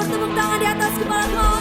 tepuk tangan di atas kepala kau.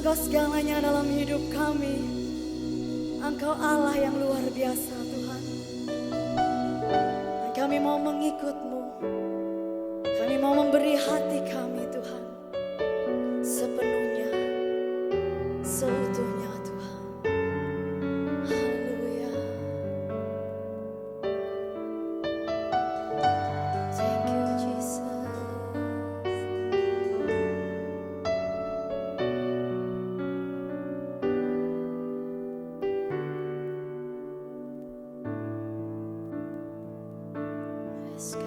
Engkau segalanya dalam hidup kami. Engkau Allah yang luar biasa Tuhan. Dan kami mau mengikut-Mu. Kami mau memberi hati kami Tuhan. Sepenuhnya, seutuhnya Tuhan. Haleluya. Thank you Jesus. Yes, God.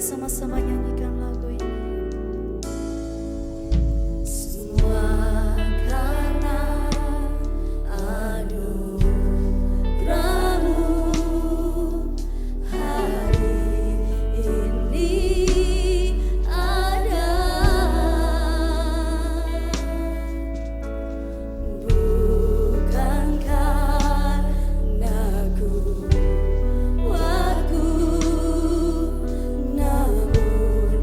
sama-sama nyanyikan lagu ini. Semua karena anugerah-Mu hari ini ada. Bukan karena kuatku, namun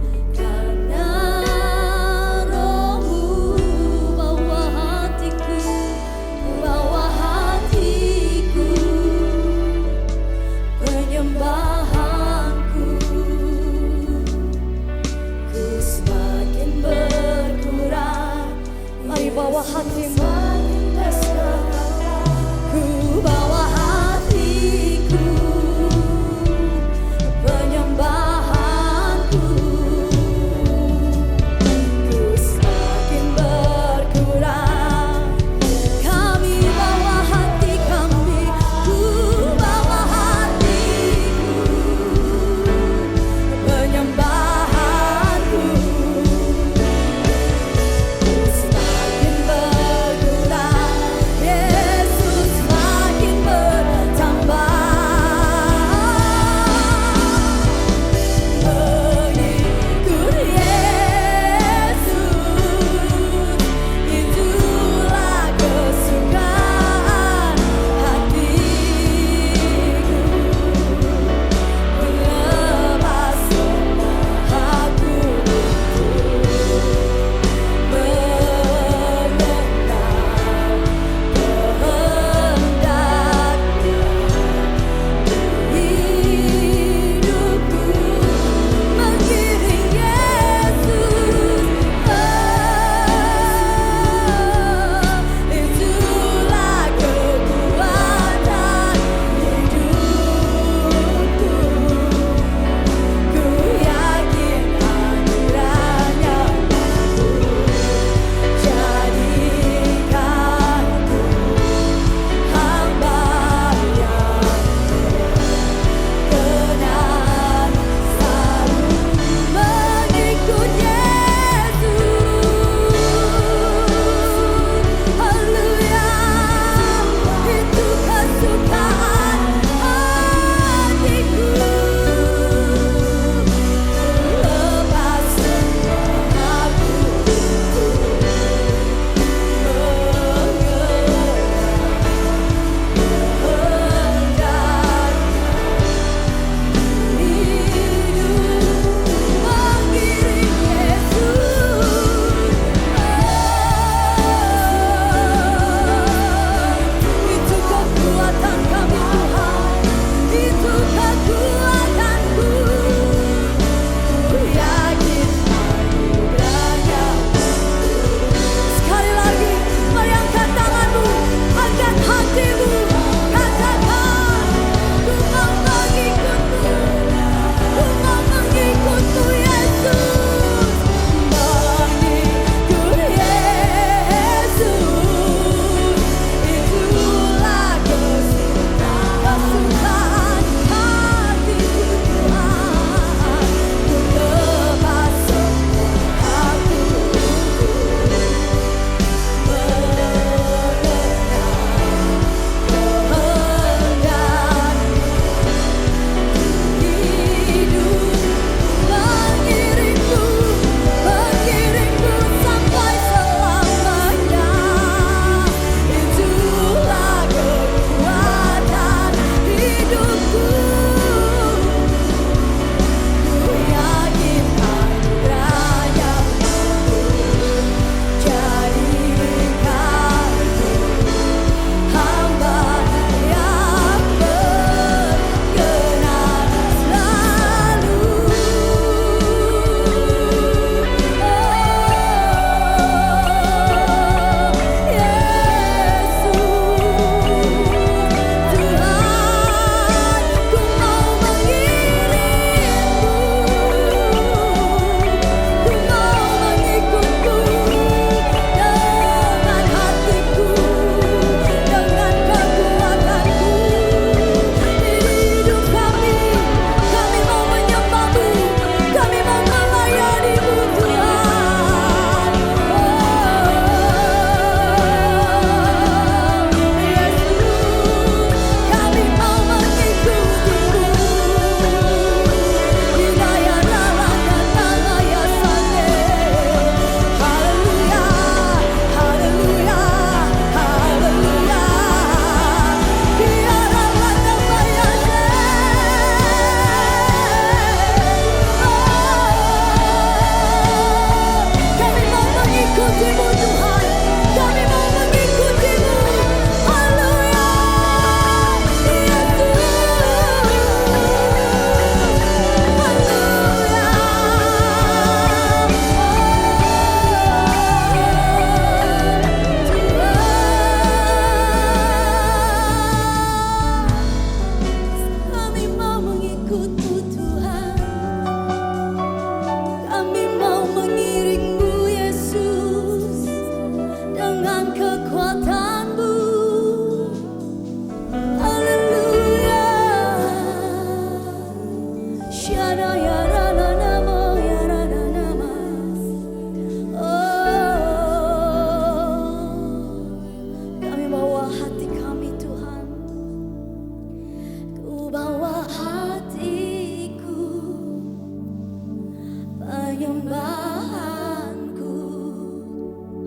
penyembahanku.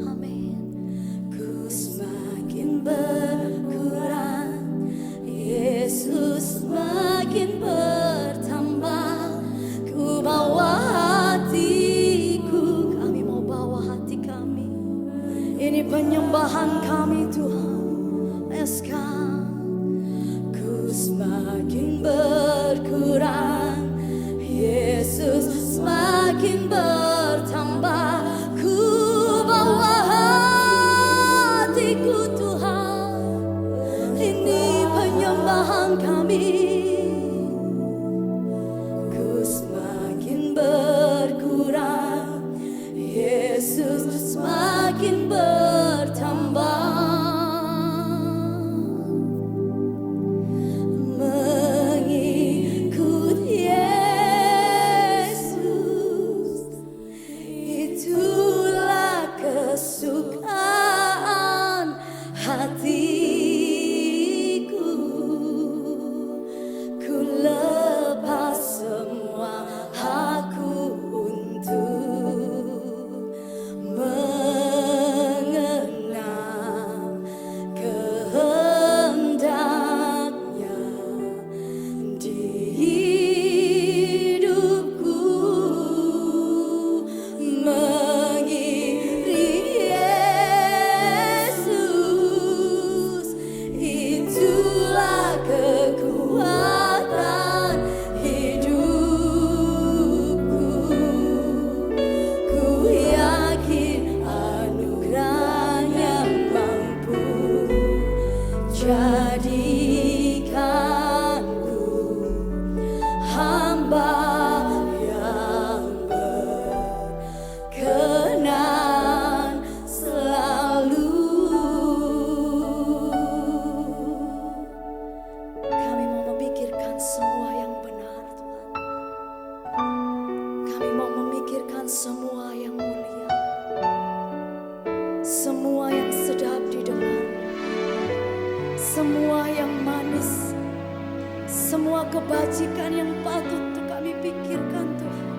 Amin. Ku semakin berkurang, Yesus semakin bertambah. Ku bawa hatiku, kami mau bawa hati kami. Ini penyembahan kami Tuhan. Let's come. Ku semakin berkurang, Yesus semakin bertambah. Ku bawa hatiku Tuhan. Ini penyembahan kami. Ku semakin berkurang, Yesus semakin bertambah. Mengikut Yesus, itulah kesukaan hatiku. Ku lepas semua hakku untuk mengenal kehendaknya di hidupku. Mengiring Yesus, itulah kekuatan hidupku. Ku yakin anugerahnya mampu jadikanku hamba yang berkenan selalu. Kami mau memikirkan semua yang benar Tuhan. Kami mau memikirkan semua yang mulia, semua yang sedap didengar, semua yang manis, semua kebajikan yang patut untuk kami pikirkan Tuhan.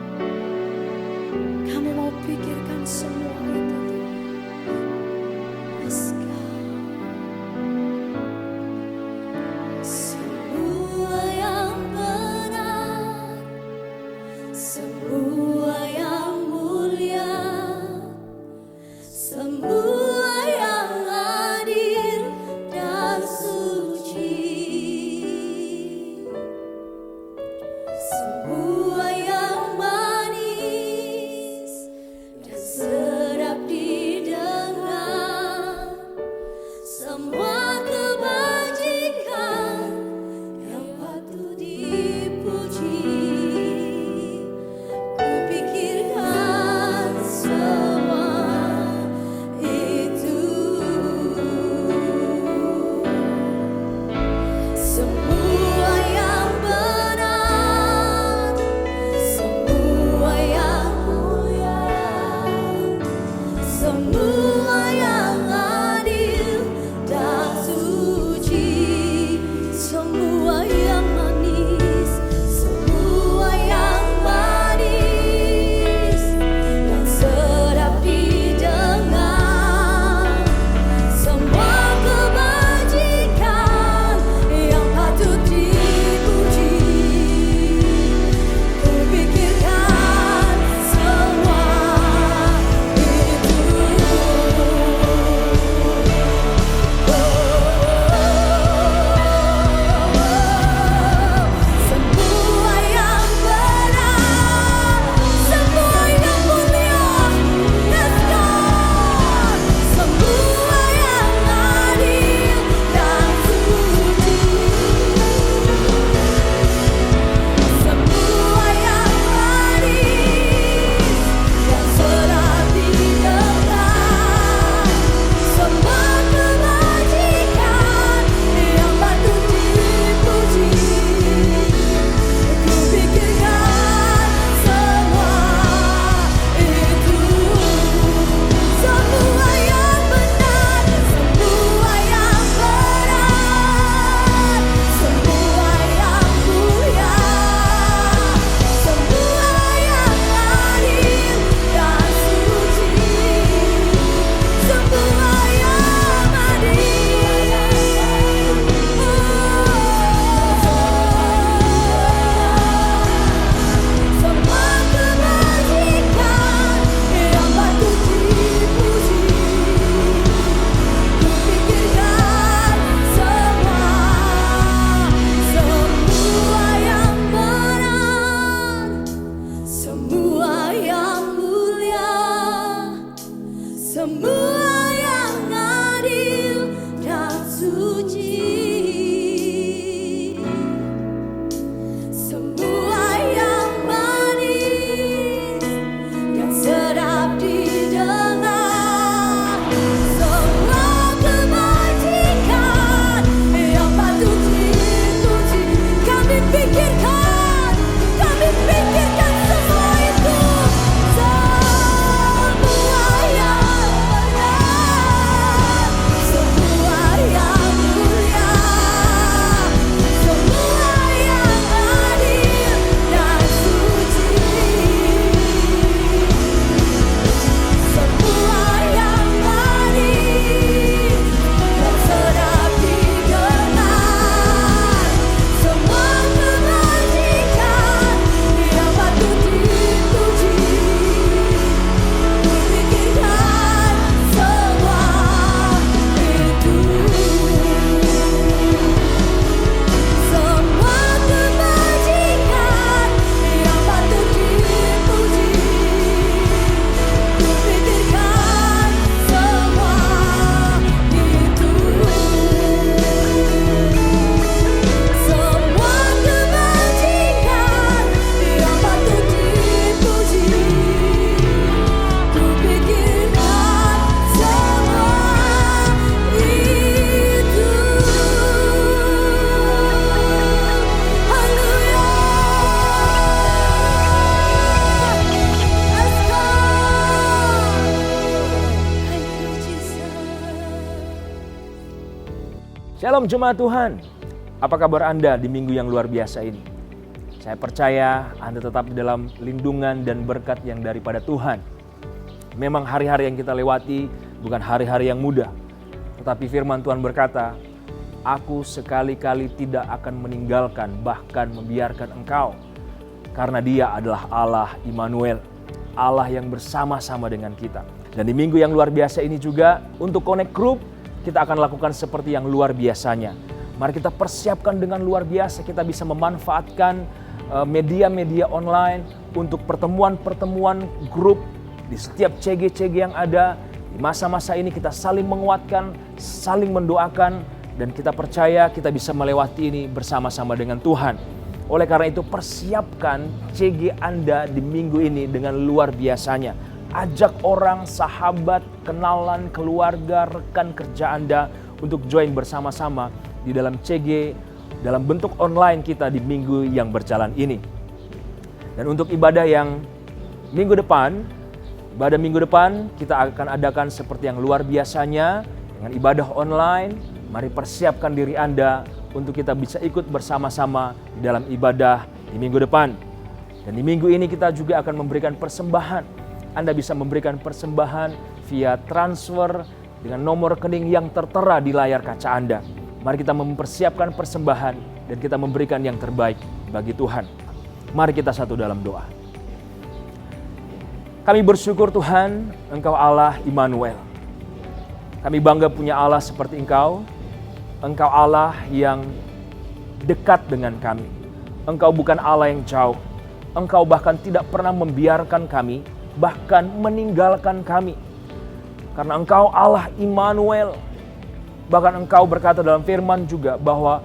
Kami mau pikirkan semua itu Tuhan. Let's go. Semua yang benar, semua yang mulia, semua yang adil dan suci, semua yang manis dan sedap didengar, semua kebajikan yang patut dipuji. Ku Shalom jemaat Tuhan. Apa kabar Anda di minggu yang luar biasa ini? Saya percaya Anda tetap di dalam lindungan dan berkat yang daripada Tuhan. Memang hari-hari yang kita lewati bukan hari-hari yang mudah. Tetapi firman Tuhan berkata, Aku sekali-kali tidak akan meninggalkan bahkan membiarkan engkau. Karena Dia adalah Allah Immanuel, Allah yang bersama-sama dengan kita. Dan di minggu yang luar biasa ini juga untuk Connect Group, kita akan lakukan seperti yang luar biasanya. Mari kita persiapkan dengan luar biasa, kita bisa memanfaatkan media-media online untuk pertemuan-pertemuan grup di setiap CG-CG yang ada. Di masa-masa ini kita saling menguatkan, saling mendoakan, dan kita percaya kita bisa melewati ini bersama-sama dengan Tuhan. Oleh karena itu persiapkan CG Anda di minggu ini dengan luar biasanya. Ajak orang, sahabat, kenalan, keluarga, rekan kerja Anda untuk join bersama-sama di dalam CG dalam bentuk online kita di minggu yang berjalan ini. Dan untuk ibadah yang minggu depan kita akan adakan seperti yang luar biasanya dengan ibadah online. Mari persiapkan diri Anda untuk kita bisa ikut bersama-sama di dalam ibadah di minggu depan. Dan di minggu ini kita juga akan memberikan persembahan. Anda bisa memberikan persembahan via transfer dengan nomor rekening yang tertera di layar kaca Anda. Mari kita mempersiapkan persembahan dan kita memberikan yang terbaik bagi Tuhan. Mari kita satu dalam doa. Kami bersyukur Tuhan, Engkau Allah Immanuel. Kami bangga punya Allah seperti Engkau. Engkau Allah yang dekat dengan kami. Engkau bukan Allah yang jauh. Engkau bahkan tidak pernah membiarkan kami, bahkan meninggalkan kami. Karena Engkau Allah Immanuel. Bahkan Engkau berkata dalam firman juga bahwa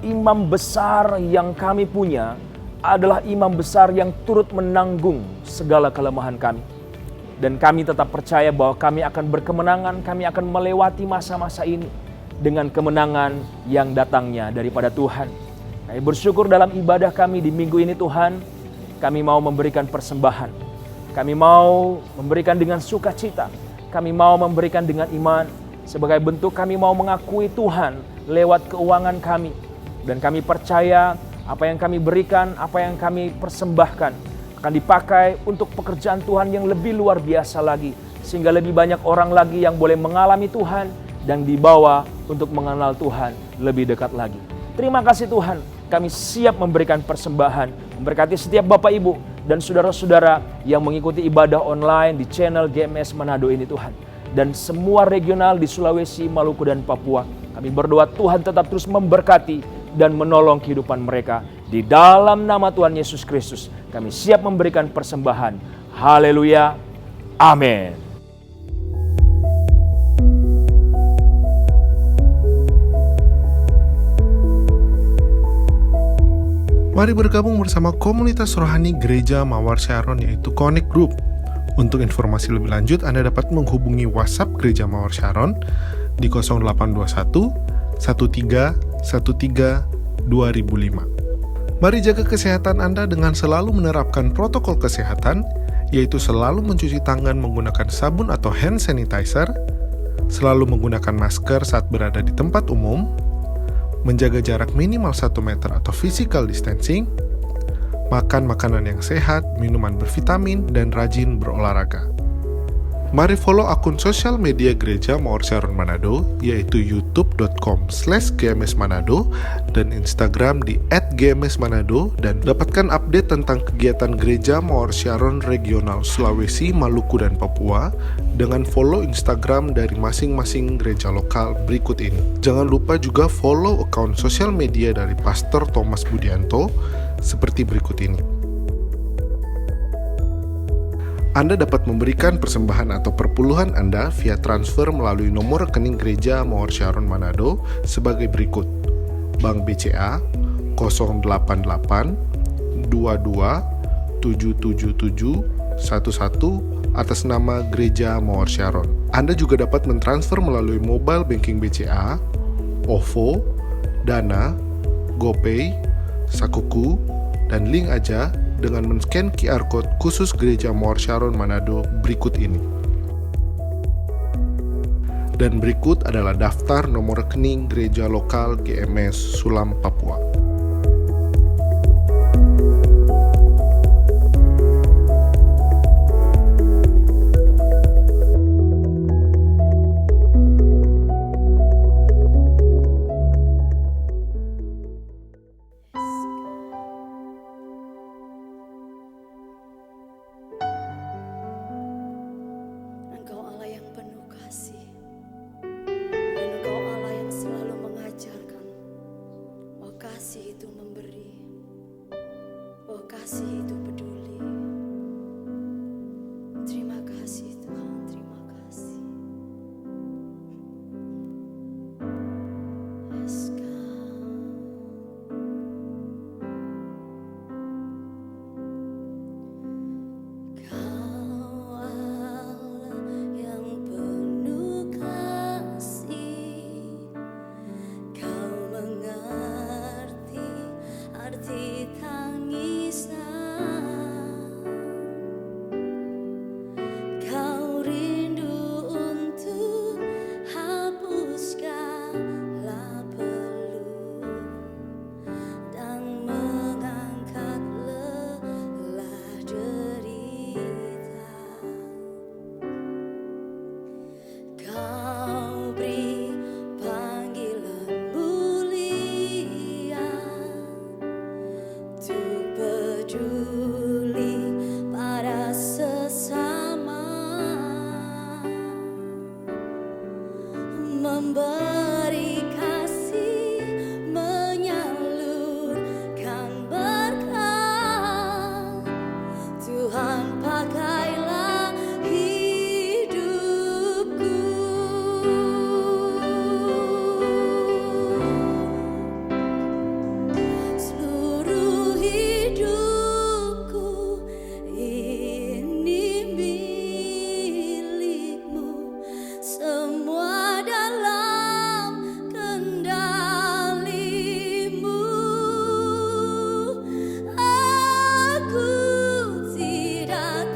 imam besar yang kami punya adalah imam besar yang turut menanggung segala kelemahan kami. Dan kami tetap percaya bahwa kami akan berkemenangan, kami akan melewati masa-masa ini dengan kemenangan yang datangnya daripada Tuhan. Kami bersyukur dalam ibadah kami di minggu ini Tuhan, kami mau memberikan persembahan. Kami mau memberikan dengan sukacita. Kami mau memberikan dengan iman. Sebagai bentuk kami mau mengakui Tuhan lewat keuangan kami. Dan kami percaya apa yang kami berikan, apa yang kami persembahkan akan dipakai untuk pekerjaan Tuhan yang lebih luar biasa lagi. Sehingga lebih banyak orang lagi yang boleh mengalami Tuhan dan dibawa untuk mengenal Tuhan lebih dekat lagi. Terima kasih Tuhan, kami siap memberikan persembahan, memberkati setiap Bapak Ibu dan saudara-saudara yang mengikuti ibadah online di channel GMS Manado ini Tuhan. Dan semua regional di Sulawesi, Maluku dan Papua. Kami berdoa Tuhan tetap terus memberkati dan menolong kehidupan mereka. Di dalam nama Tuhan Yesus Kristus, kami siap memberikan persembahan. Haleluya. Amin. Mari bergabung bersama komunitas rohani Gereja Mawar Sharon yaitu Connect Group. Untuk informasi lebih lanjut, Anda dapat menghubungi WhatsApp Gereja Mawar Sharon di 0821 13 13 2005. Mari jaga kesehatan Anda dengan selalu menerapkan protokol kesehatan, yaitu selalu mencuci tangan menggunakan sabun atau hand sanitizer, selalu menggunakan masker saat berada di tempat umum, menjaga jarak minimal 1 meter atau physical distancing, makan makanan yang sehat, minuman bervitamin, dan rajin berolahraga. Mari follow akun sosial media Gereja Mawar Sharon Manado, yaitu youtube.com/gmsmanado dan Instagram di @gmsmanado, dan dapatkan update tentang kegiatan Gereja Mawar Sharon Regional Sulawesi, Maluku, dan Papua dengan follow Instagram dari masing-masing gereja lokal berikut ini. Jangan lupa juga follow akun sosial media dari Pastor Thomas Budianto seperti berikut ini. Anda dapat memberikan persembahan atau perpuluhan Anda via transfer melalui nomor rekening Gereja Mawar Sharon Manado sebagai berikut. Bank BCA 088 22 777 11 atas nama Gereja Mawar Sharon. Anda juga dapat mentransfer melalui mobile banking BCA, OVO, Dana, GoPay, Sakuku, dan Link Aja dengan men-scan QR Code khusus Gereja Mawar Sharon Manado berikut ini. Dan berikut adalah daftar nomor rekening gereja lokal GMS Sulam, Papua. Engkau Allah yang penuh kasih, dan Engkau Allah yang selalu mengajarkan bahwa kasih itu memberi, bahwa kasih itu peduli. Terima kasih Tuhan, terima kasih. Yes, God. Kau Allah yang penuh kasih, Kau mengerti arti tangisan. Kau rindu untuk hapus segala peluh dan mengangkat lelah derita. Kau beri panggilan mulia untuk peduli pada sesama, memberi kasih, menyalurkan berkat. Tuhan, pakailah hidupku. Seluruh hidupku ini milik-Mu, semua dalam kendali-Mu. Aku tidak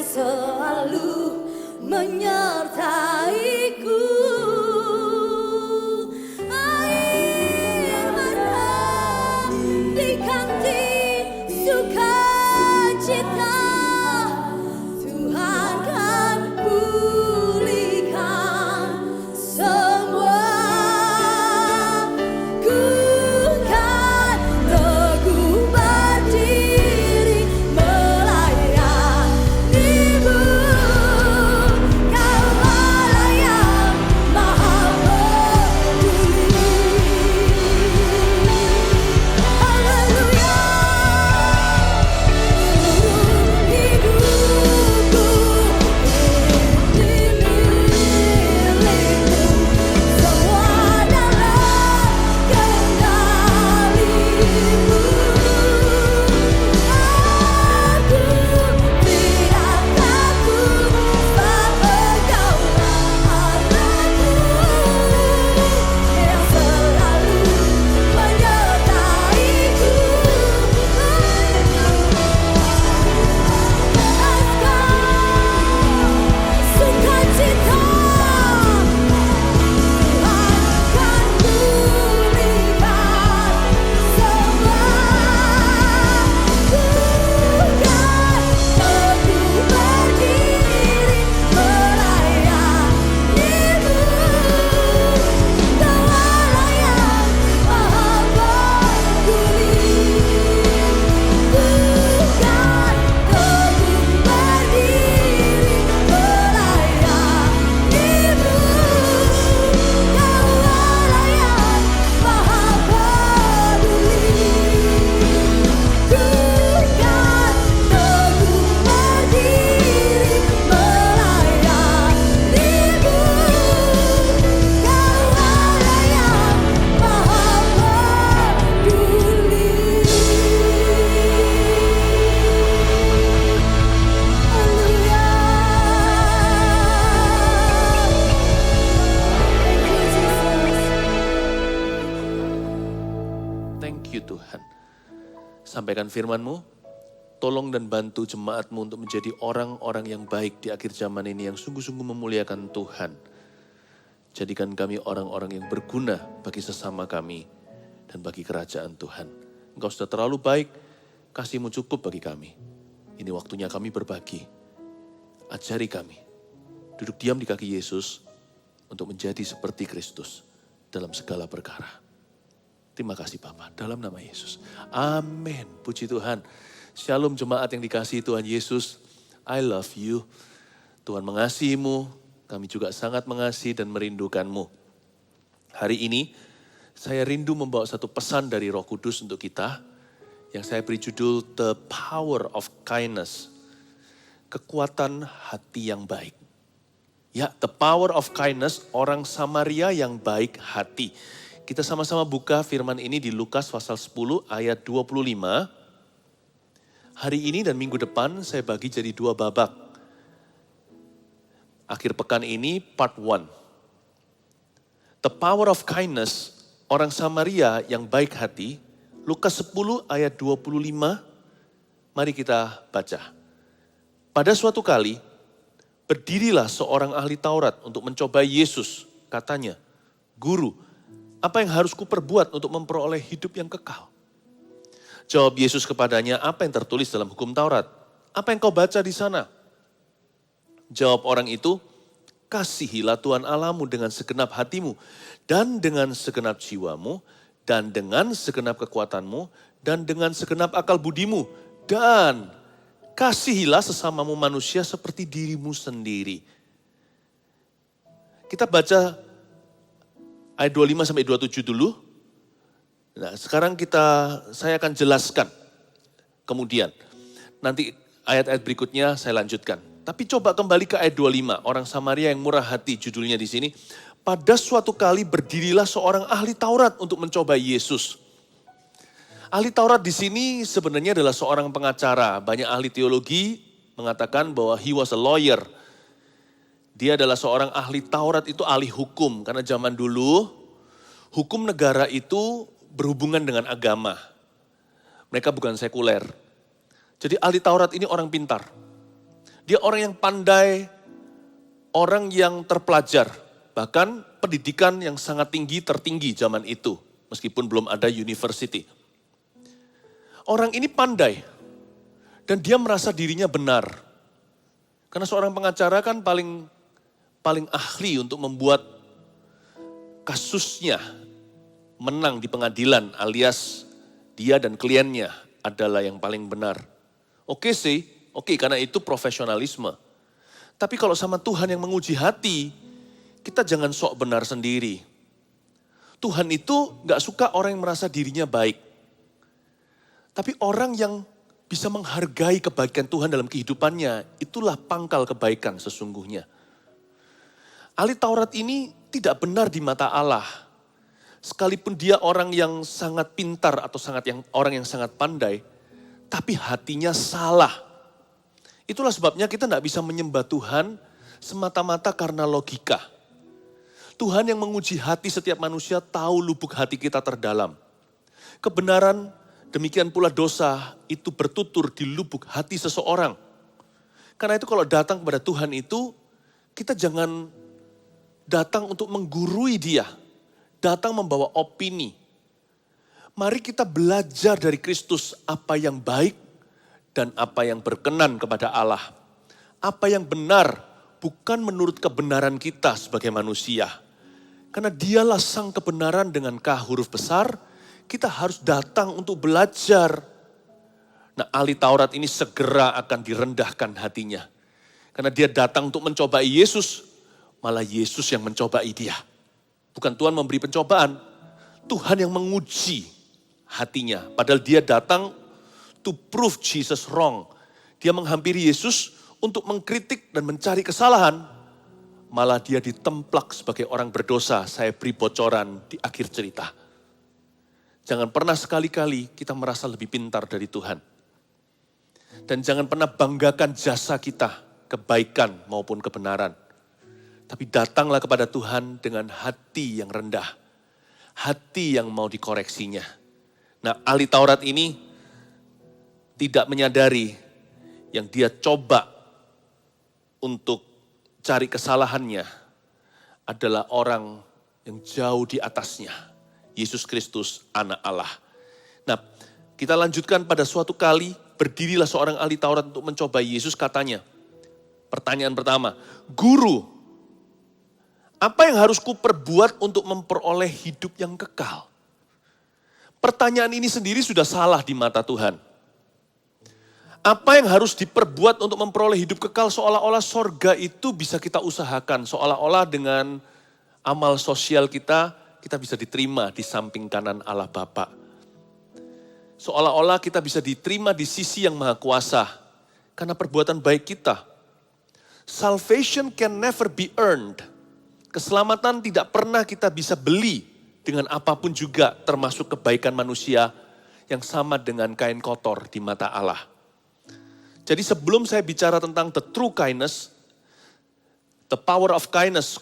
selalu menyertaiku. Air mata diganti sukacita, Tuhan kan pulihkan semua. Ku kan teguh berdiri melayanimu. Kau Allah yang maha peduli. Haleluya. Seluruh hidupku ini milikmu, semua dalam kendalimu. Aku tidak takut, sebab Engkaulah Allahku yang selalu menyertaiku. Sukacita Tuhan kan pulihkan semua. Bukan teguh berdiri melayanimu. Kau Allah yang maha peduli. Bukan teguh berdiri melayanimu. Kau Allah yang maha peduli. Bukan teguh berdiri melayanimu. Kau Allah yang maha peduli. Haleluya. Thank you Tuhan. Sampaikan firman-Mu, tolong dan bantu jemaat-Mu untuk menjadi orang-orang yang baik di akhir zaman ini yang sungguh-sungguh memuliakan Tuhan. Jadikan kami orang-orang yang berguna bagi sesama kami dan bagi kerajaan Tuhan. Engkau sudah terlalu baik, kasih-Mu cukup bagi kami. Ini waktunya kami berbagi. Ajari kami, duduk diam di kaki Yesus untuk menjadi seperti Kristus dalam segala perkara. Terima kasih Bapa, dalam nama Yesus. Amin. Puji Tuhan. Shalom jemaat yang dikasihi Tuhan Yesus. I love you. Tuhan mengasihimu, kami juga sangat mengasihi dan merindukanmu. Hari ini saya rindu membawa satu pesan dari Roh Kudus untuk kita yang saya beri judul The Power of Kindness. Kekuatan hati yang baik. Ya, the power of kindness, orang Samaria yang baik hati. Kita sama-sama buka firman ini di Lukas pasal 10 ayat 25. Hari ini dan minggu depan saya bagi jadi 2 babak. Akhir pekan ini part 1. The power of kindness, orang Samaria yang baik hati. Lukas 10 ayat 25. Mari kita baca. Pada suatu kali, berdirilah seorang ahli Taurat untuk mencobai Yesus. Katanya, Guru, apa yang harus kuperbuat untuk memperoleh hidup yang kekal? Jawab Yesus kepadanya, apa yang tertulis dalam hukum Taurat? Apa yang kau baca di sana? Jawab orang itu, kasihilah Tuhan Allahmu dengan segenap hatimu, dan dengan segenap jiwamu, dan dengan segenap kekuatanmu, dan dengan segenap akal budimu, dan kasihilah sesamamu manusia seperti dirimu sendiri. Kita baca ayat 25 sampai 27 dulu. Nah, sekarang saya akan jelaskan. Kemudian, nanti ayat-ayat berikutnya saya lanjutkan. Tapi coba kembali ke ayat 25, orang Samaria yang murah hati judulnya di sini. Pada suatu kali berdirilah seorang ahli Taurat untuk mencobai Yesus. Ahli Taurat di sini sebenarnya adalah seorang pengacara. Banyak ahli teologi mengatakan bahwa he was a lawyer. Dia adalah seorang ahli Taurat, itu ahli hukum. Karena zaman dulu hukum negara itu berhubungan dengan agama. Mereka bukan sekuler. Jadi ahli Taurat ini orang pintar. Dia orang yang pandai, orang yang terpelajar. Bahkan pendidikan yang sangat tertinggi zaman itu. Meskipun belum ada university. Orang ini pandai. Dan dia merasa dirinya benar. Karena seorang pengacara kan paling ahli untuk membuat kasusnya menang di pengadilan, alias dia dan kliennya adalah yang paling benar. Oke sih, oke karena itu profesionalisme. Tapi kalau sama Tuhan yang menguji hati, kita jangan sok benar sendiri. Tuhan itu gak suka orang yang merasa dirinya baik. Tapi orang yang bisa menghargai kebaikan Tuhan dalam kehidupannya, itulah pangkal kebaikan sesungguhnya. Ahli Taurat ini tidak benar di mata Allah. Sekalipun dia orang yang sangat pintar atau orang yang sangat pandai, tapi hatinya salah. Itulah sebabnya kita tidak bisa menyembah Tuhan semata-mata karena logika. Tuhan yang menguji hati setiap manusia tahu lubuk hati kita terdalam. Kebenaran, demikian pula dosa itu bertutur di lubuk hati seseorang. Karena itu kalau datang kepada Tuhan itu, kita jangan datang untuk menggurui dia. Datang membawa opini. Mari kita belajar dari Kristus apa yang baik dan apa yang berkenan kepada Allah. Apa yang benar bukan menurut kebenaran kita sebagai manusia. Karena dialah sang kebenaran dengan K huruf besar, kita harus datang untuk belajar. Nah, ahli Taurat ini segera akan direndahkan hatinya. Karena dia datang untuk mencobai Yesus, malah Yesus yang mencobai dia. Bukan Tuhan memberi pencobaan, Tuhan yang menguji hatinya. Padahal dia datang to prove Jesus wrong. Dia menghampiri Yesus untuk mengkritik dan mencari kesalahan. Malah dia ditemplak sebagai orang berdosa. Saya beri bocoran di akhir cerita. Jangan pernah sekali-kali kita merasa lebih pintar dari Tuhan. Dan jangan pernah banggakan jasa kita, kebaikan maupun kebenaran. Tapi datanglah kepada Tuhan dengan hati yang rendah. Hati yang mau dikoreksinya. Nah, ahli Taurat ini tidak menyadari yang dia coba untuk cari kesalahannya adalah orang yang jauh di atasnya. Yesus Kristus, anak Allah. Nah, kita lanjutkan pada suatu kali, berdirilah seorang ahli Taurat untuk mencobai Yesus, katanya. Pertanyaan pertama, Guru, apa yang harus kuperbuat untuk memperoleh hidup yang kekal? Pertanyaan ini sendiri sudah salah di mata Tuhan. Apa yang harus diperbuat untuk memperoleh hidup kekal, seolah-olah sorga itu bisa kita usahakan. Seolah-olah dengan amal sosial kita bisa diterima di samping kanan Allah Bapa. Seolah-olah kita bisa diterima di sisi yang maha kuasa. Karena perbuatan baik kita. Salvation can never be earned. Keselamatan tidak pernah kita bisa beli dengan apapun juga, termasuk kebaikan manusia yang sama dengan kain kotor di mata Allah. Jadi sebelum saya bicara tentang the true kindness, the power of kindness,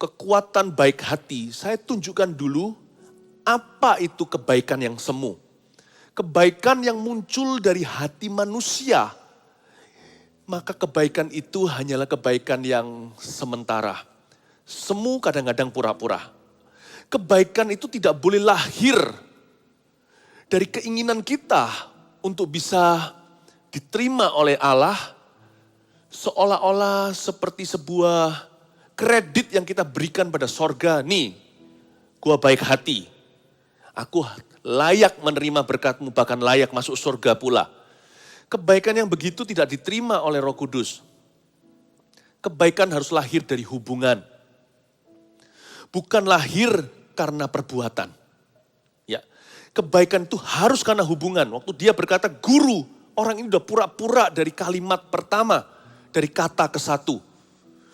kekuatan baik hati, saya tunjukkan dulu apa itu kebaikan yang semu. Kebaikan yang muncul dari hati manusia. Maka kebaikan itu hanyalah kebaikan yang sementara. Semu kadang-kadang pura-pura. Kebaikan itu tidak boleh lahir dari keinginan kita untuk bisa diterima oleh Allah, seolah-olah seperti sebuah kredit yang kita berikan pada sorga. Nih, gua baik hati. Aku layak menerima berkat-Mu, bahkan layak masuk surga pula. Kebaikan yang begitu tidak diterima oleh Roh Kudus. Kebaikan harus lahir dari hubungan. Bukan lahir karena perbuatan. Ya, kebaikan itu harus karena hubungan. Waktu dia berkata guru, orang ini udah pura-pura dari kalimat pertama, dari kata ke satu.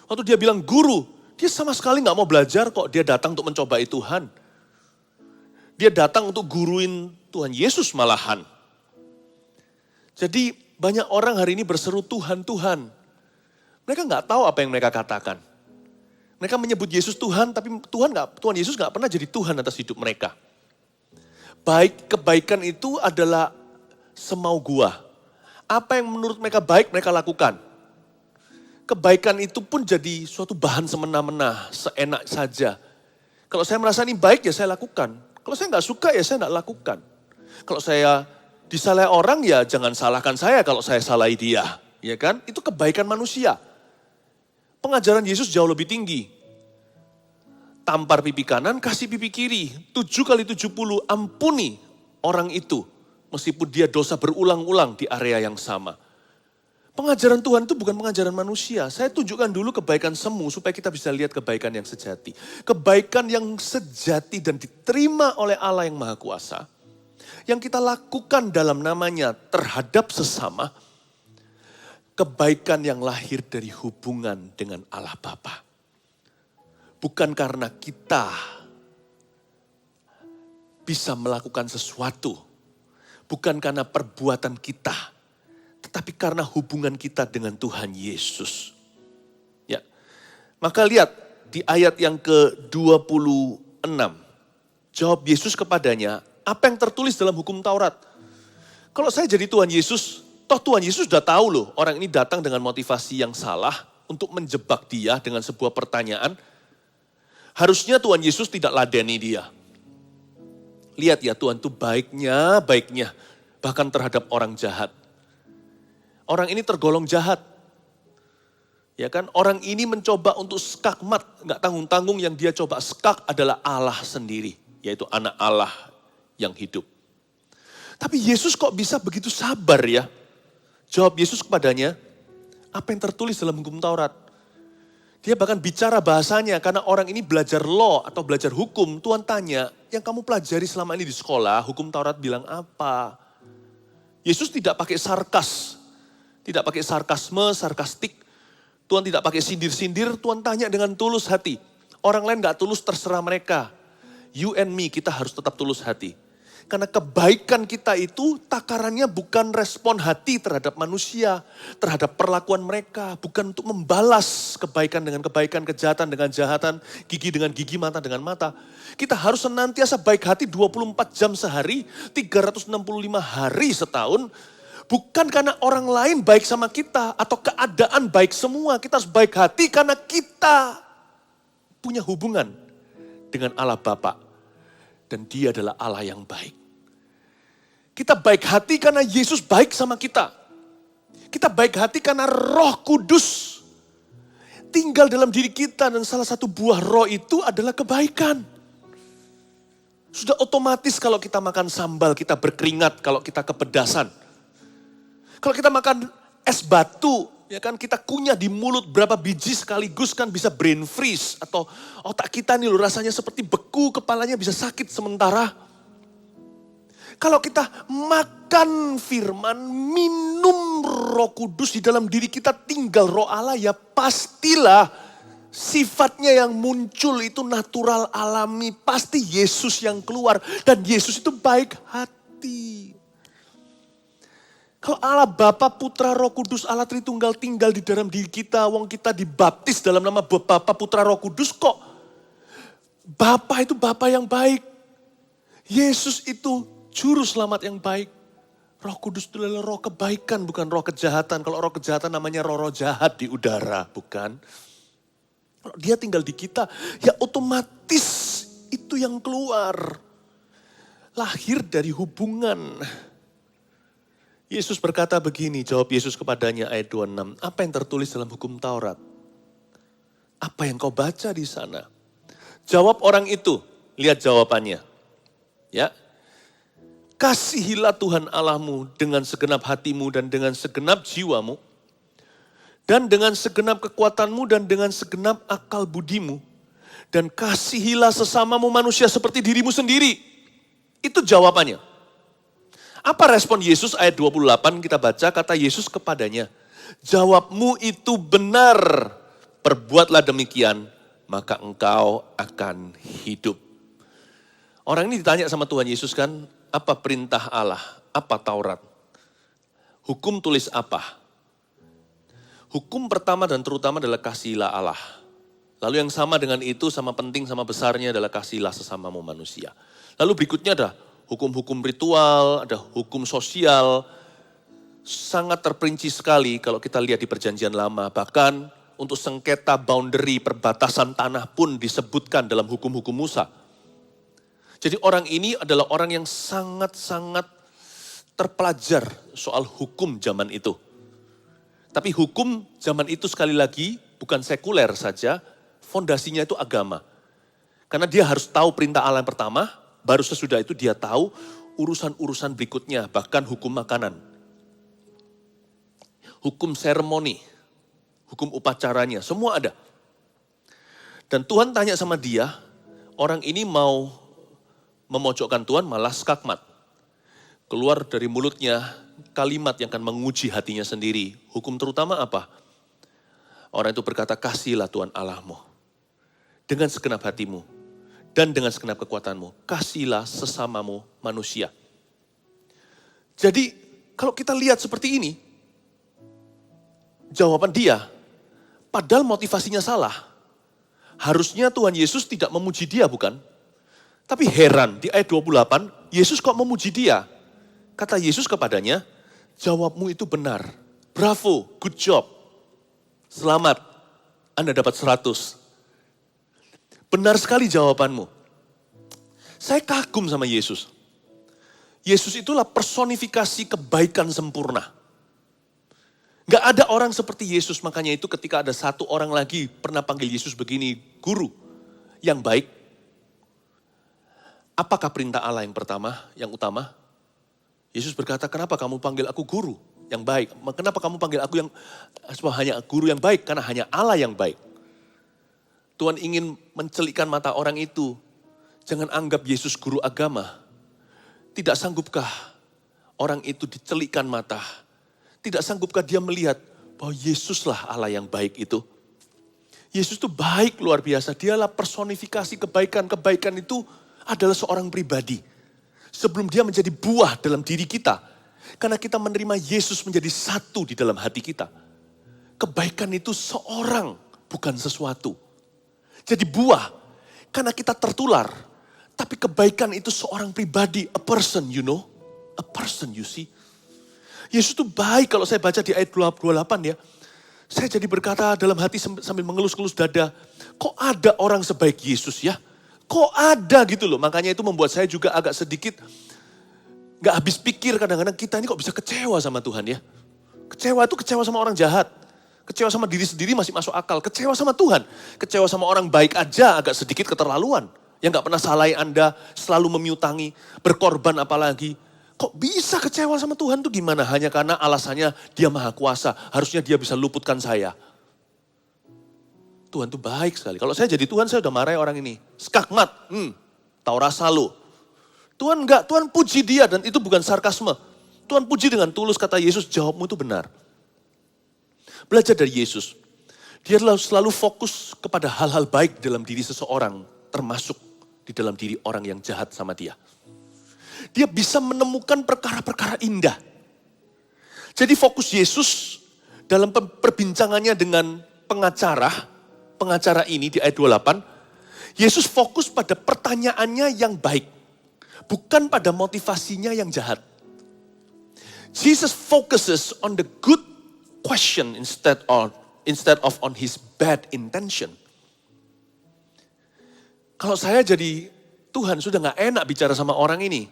Waktu dia bilang guru, dia sama sekali gak mau belajar kok. Dia datang untuk mencobai Tuhan. Dia datang untuk guruin Tuhan Yesus malahan. Jadi banyak orang hari ini berseru Tuhan, Tuhan. Mereka gak tahu apa yang mereka katakan. Mereka menyebut Yesus Tuhan, tapi Tuhan Yesus gak pernah jadi Tuhan atas hidup mereka. Kebaikan itu adalah semau gua. Apa yang menurut mereka baik, mereka lakukan. kebaikan itu pun jadi suatu bahan semena-mena, seenak saja. Kalau saya merasa ini baik ya saya lakukan. Kalau saya nggak suka ya saya nggak lakukan. Kalau saya disalahi orang ya jangan salahkan saya kalau saya salahi dia. Ya kan? Itu kebaikan manusia. Pengajaran Yesus jauh lebih tinggi. Tampar pipi kanan, kasih pipi kiri. 7 kali 70, ampuni orang itu. Meskipun dia dosa berulang-ulang di area yang sama. Pengajaran Tuhan itu bukan pengajaran manusia. Saya tunjukkan dulu kebaikan semu supaya kita bisa lihat kebaikan yang sejati. Kebaikan yang sejati dan diterima oleh Allah yang Maha Kuasa. Yang kita lakukan dalam namanya terhadap sesama. Kebaikan yang lahir dari hubungan dengan Allah Bapa. Bukan karena kita bisa melakukan sesuatu. Bukan karena perbuatan kita. Tetapi karena hubungan kita dengan Tuhan Yesus. Ya. Maka lihat di ayat yang ke-26. Jawab Yesus kepadanya, apa yang tertulis dalam hukum Taurat? Kalau saya jadi Tuhan Yesus, toh Tuhan Yesus sudah tahu loh, orang ini datang dengan motivasi yang salah untuk menjebak dia dengan sebuah pertanyaan. Harusnya Tuhan Yesus tidak ladeni dia. Lihat ya, Tuhan itu baiknya, bahkan terhadap orang jahat. Orang ini tergolong jahat. Ya kan, orang ini mencoba untuk skakmat, nggak tanggung-tanggung, yang dia coba skak adalah Allah sendiri, yaitu anak Allah yang hidup. Tapi Yesus kok bisa begitu sabar ya? Jawab Yesus kepadanya, apa yang tertulis dalam hukum Taurat? Dia bahkan bicara bahasanya, karena orang ini belajar law atau belajar hukum. Tuhan tanya, yang kamu pelajari selama ini di sekolah, hukum Taurat bilang apa? Yesus tidak pakai sarkas, tidak pakai sarkasme, sarkastik. Tuhan tidak pakai sindir-sindir, Tuhan tanya dengan tulus hati. Orang lain gak tulus, terserah mereka. You and me, kita harus tetap tulus hati. Karena kebaikan kita itu takarannya bukan respon hati terhadap manusia, terhadap perlakuan mereka. Bukan untuk membalas kebaikan dengan kebaikan, kejahatan dengan kejahatan, gigi dengan gigi, mata dengan mata. Kita harus senantiasa baik hati 24 jam sehari, 365 hari setahun. Bukan karena orang lain baik sama kita atau keadaan baik semua. Kita harus baik hati karena kita punya hubungan dengan Allah Bapa. Dan dia adalah Allah yang baik. Kita baik hati karena Yesus baik sama kita. Kita baik hati karena Roh Kudus tinggal dalam diri kita. Dan salah satu buah roh itu adalah kebaikan. Sudah otomatis kalau kita makan sambal kita berkeringat, kalau kita kepedasan. Kalau kita makan es batu, ya kan kita kunyah di mulut berapa biji sekaligus kan bisa brain freeze. Atau otak kita nih loh rasanya seperti beku, kepalanya bisa sakit sementara. Kalau kita makan firman, minum Roh Kudus di dalam diri kita, tinggal Roh Allah, ya pastilah sifatnya yang muncul itu natural, alami. Pasti Yesus yang keluar dan Yesus itu baik hati. Kalau Allah Bapa, Putra, Roh Kudus, Allah Tritunggal tinggal di dalam diri kita, wong kita dibaptis dalam nama Bapa, Putra, Roh Kudus, kok Bapa itu Bapa yang baik. Yesus itu Juru Selamat yang baik. Roh Kudus itu adalah roh kebaikan, bukan roh kejahatan. Kalau roh kejahatan namanya roh-roh jahat di udara, bukan? Kalau dia tinggal di kita, ya otomatis itu yang keluar. Lahir dari hubungan. Yesus berkata begini, jawab Yesus kepadanya ayat 26. Apa yang tertulis dalam hukum Taurat? Apa yang kau baca di sana? Jawab orang itu, lihat jawabannya. Ya. Kasihilah Tuhan Allahmu dengan segenap hatimu dan dengan segenap jiwamu. Dan dengan segenap kekuatanmu dan dengan segenap akal budimu. Dan kasihilah sesamamu manusia seperti dirimu sendiri. Itu jawabannya. Apa respon Yesus ayat 28 kita baca, kata Yesus kepadanya. Jawabmu itu benar, perbuatlah demikian, maka engkau akan hidup. Orang ini ditanya sama Tuhan Yesus kan, apa perintah Allah, apa Taurat? Hukum tulis apa? Hukum pertama dan terutama adalah kasihilah Allah. Lalu yang sama dengan itu, sama penting, sama besarnya adalah kasihilah sesamamu manusia. Lalu berikutnya ada hukum-hukum ritual, ada hukum sosial. Sangat terperinci sekali kalau kita lihat di perjanjian lama. Bahkan untuk sengketa boundary perbatasan tanah pun disebutkan dalam hukum-hukum Musa. Jadi orang ini adalah orang yang sangat-sangat terpelajar soal hukum zaman itu. Tapi hukum zaman itu sekali lagi bukan sekuler saja, fondasinya itu agama. Karena dia harus tahu perintah Allah yang pertama, baru sesudah itu dia tahu urusan-urusan berikutnya, bahkan hukum makanan. Hukum seremoni, hukum upacaranya, semua ada. Dan Tuhan tanya sama dia, orang ini mau memojokkan Tuhan malah skakmat. Keluar dari mulutnya kalimat yang akan menguji hatinya sendiri. Hukum terutama apa? Orang itu berkata, kasihlah Tuhan Allahmu dengan segenap hatimu dan dengan segenap kekuatanmu. Kasihlah sesamamu manusia. Jadi kalau kita lihat seperti ini, jawaban dia, padahal motivasinya salah. Harusnya Tuhan Yesus tidak memuji dia, bukan? Tapi heran, di ayat 28, Yesus kok memuji dia? Kata Yesus kepadanya, jawabmu itu benar. Bravo, good job. Selamat, Anda dapat 100. Benar sekali jawabanmu. Saya kagum sama Yesus. Yesus itulah personifikasi kebaikan sempurna. Gak ada orang seperti Yesus, makanya itu ketika ada satu orang lagi pernah panggil Yesus begini, guru yang baik. Apakah perintah Allah yang pertama, yang utama? Yesus berkata, kenapa kamu panggil aku guru yang baik? Kenapa kamu panggil aku yang hanya guru yang baik? Karena hanya Allah yang baik. Tuhan ingin mencelikkan mata orang itu. Jangan anggap Yesus guru agama. Tidak sanggupkah orang itu dicelikkan mata? Tidak sanggupkah dia melihat bahwa Yesuslah Allah yang baik itu? Yesus itu baik luar biasa. Dialah personifikasi kebaikan. Kebaikan itu adalah seorang pribadi. Sebelum dia menjadi buah dalam diri kita. Karena kita menerima Yesus menjadi satu di dalam hati kita. Kebaikan itu seorang, bukan sesuatu. Jadi buah, karena kita tertular. Tapi kebaikan itu seorang pribadi, a person, you know. A person, you see. Yesus itu baik, kalau saya baca di ayat 28 ya. Saya jadi berkata dalam hati sambil mengelus-elus dada. Kok ada orang sebaik Yesus ya? Kok ada gitu loh. Makanya itu membuat saya juga agak sedikit gak habis pikir kadang-kadang kita ini kok bisa kecewa sama Tuhan ya. Kecewa itu kecewa sama orang jahat. Kecewa sama diri sendiri masih masuk akal. Kecewa sama Tuhan. Kecewa sama orang baik aja agak sedikit keterlaluan. Yang gak pernah salahin Anda, selalu memiutangi, berkorban apalagi. Kok bisa kecewa sama Tuhan tuh gimana? Hanya karena alasannya dia maha kuasa. Harusnya dia bisa luputkan saya. Tuhan tuh baik sekali. Kalau saya jadi Tuhan saya udah marahin orang ini. Skakmat, tahu rasa lu. Tuhan enggak, Tuhan puji dia dan itu bukan sarkasme. Tuhan puji dengan tulus, kata Yesus, jawabmu itu benar. Belajar dari Yesus. Dia selalu fokus kepada hal-hal baik dalam diri seseorang. Termasuk di dalam diri orang yang jahat sama dia. Dia bisa menemukan perkara-perkara indah. Jadi fokus Yesus dalam perbincangannya dengan pengacara ini di ayat 28. Yesus fokus pada pertanyaannya yang baik. Bukan pada motivasinya yang jahat. Jesus focuses on the good question instead of on his bad intention. Kalau saya jadi Tuhan sudah gak enak bicara sama orang ini.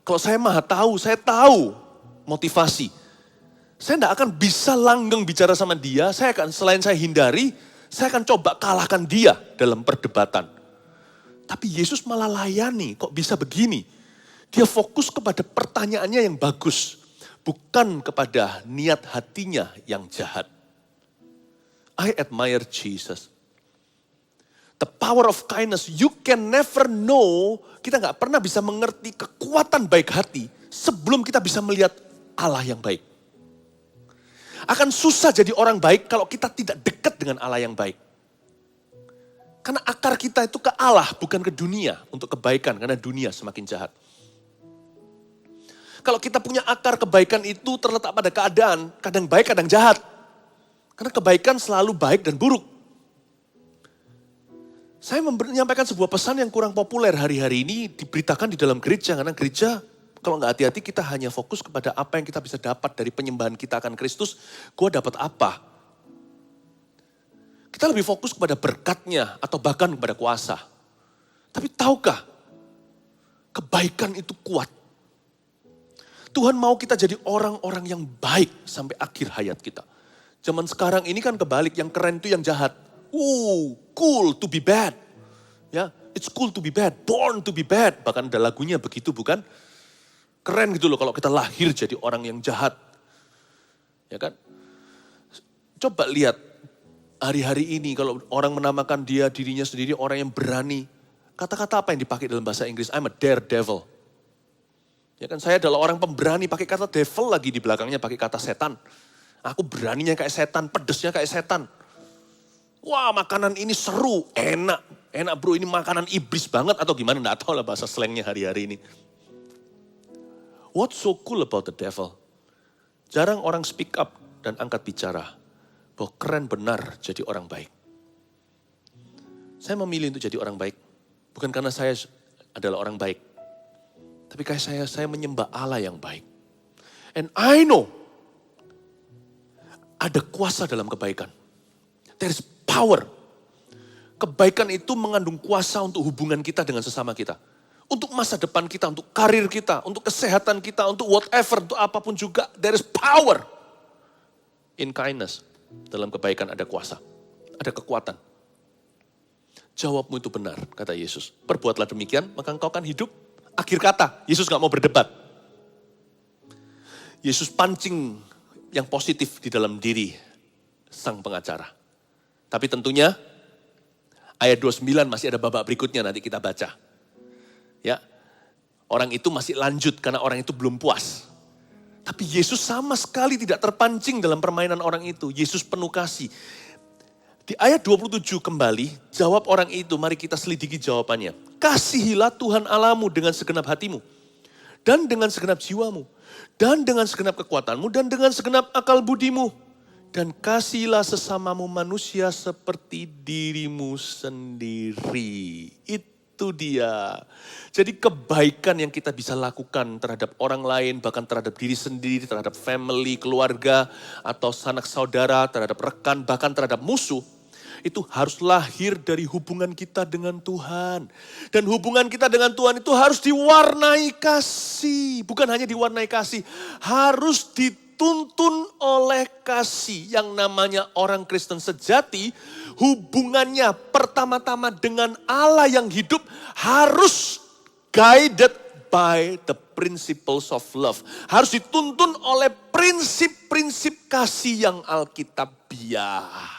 Kalau saya maha tahu, saya tahu motivasi. Saya tidak akan bisa langgeng bicara sama dia. Selain saya hindari, saya akan coba kalahkan dia dalam perdebatan. Tapi Yesus malah layani, kok bisa begini? Dia fokus kepada pertanyaannya yang bagus. Bukan kepada niat hatinya yang jahat. I admire Jesus. The power of kindness, you can never know, kita gak pernah bisa mengerti kekuatan baik hati sebelum kita bisa melihat Allah yang baik. Akan susah jadi orang baik kalau kita tidak dekat dengan Allah yang baik. Karena akar kita itu ke Allah, bukan ke dunia untuk kebaikan, karena dunia semakin jahat. Kalau kita punya akar kebaikan itu terletak pada keadaan, kadang baik, kadang jahat. Karena kebaikan selalu baik dan buruk. Saya menyampaikan sebuah pesan yang kurang populer hari-hari ini diberitakan di dalam gereja. Karena gereja kalau nggak hati-hati kita hanya fokus kepada apa yang kita bisa dapat dari penyembahan kita akan Kristus. Gue dapat apa? Kita lebih fokus kepada berkatnya atau bahkan kepada kuasa. Tapi tahukah, kebaikan itu kuat. Tuhan mau kita jadi orang-orang yang baik sampai akhir hayat kita. Zaman sekarang ini kan kebalik, yang keren itu yang jahat. Cool to be bad. Ya, it's cool to be bad, born to be bad. Bahkan ada lagunya begitu, bukan? Keren gitu loh kalau kita lahir jadi orang yang jahat. Ya kan? Coba lihat hari-hari ini kalau orang menamakan dirinya sendiri orang yang berani. Kata-kata apa yang dipakai dalam bahasa Inggris? I'm a daredevil. Ya kan, saya adalah orang pemberani, pakai kata devil lagi di belakangnya, pakai kata setan. Aku beraninya kayak setan, pedesnya kayak setan. Wah, makanan ini seru, enak bro, ini makanan iblis banget atau gimana, nggak tahu lah bahasa slangnya hari-hari ini. What's so cool about the devil? Jarang orang speak up dan angkat bicara bahwa keren benar jadi orang baik. Saya memilih untuk jadi orang baik, bukan karena saya adalah orang baik, tapi kayak saya menyembah Allah yang baik. And I know ada kuasa dalam kebaikan. There is power. Kebaikan itu mengandung kuasa untuk hubungan kita dengan sesama kita. Untuk masa depan kita, untuk karir kita, untuk kesehatan kita, untuk whatever, untuk apapun juga. There is power in kindness. Dalam kebaikan ada kuasa, ada kekuatan. Jawabmu itu benar, kata Yesus. Perbuatlah demikian, maka engkau akan hidup. Akhir kata, Yesus gak mau berdebat. Yesus pancing yang positif di dalam diri sang pengacara. Tapi tentunya ayat 29 masih ada babak berikutnya, nanti kita baca. Ya, orang itu masih lanjut karena orang itu belum puas. Tapi Yesus sama sekali tidak terpancing dalam permainan orang itu. Yesus penuh kasih. Di ayat 27 kembali, jawab orang itu, mari kita selidiki jawabannya. Kasihilah Tuhan Allahmu dengan segenap hatimu, dan dengan segenap jiwamu, dan dengan segenap kekuatanmu, dan dengan segenap akal budimu. Dan kasihilah sesamamu manusia seperti dirimu sendiri. Itu dia. Jadi kebaikan yang kita bisa lakukan terhadap orang lain, bahkan terhadap diri sendiri, terhadap family, keluarga, atau sanak saudara, terhadap rekan, bahkan terhadap musuh. Itu harus lahir dari hubungan kita dengan Tuhan. Dan hubungan kita dengan Tuhan itu harus diwarnai kasih. Bukan hanya diwarnai kasih, harus dituntun oleh kasih. Yang namanya orang Kristen sejati, hubungannya pertama-tama dengan Allah yang hidup harus guided by the principles of love. Harus dituntun oleh prinsip-prinsip kasih yang Alkitabiah.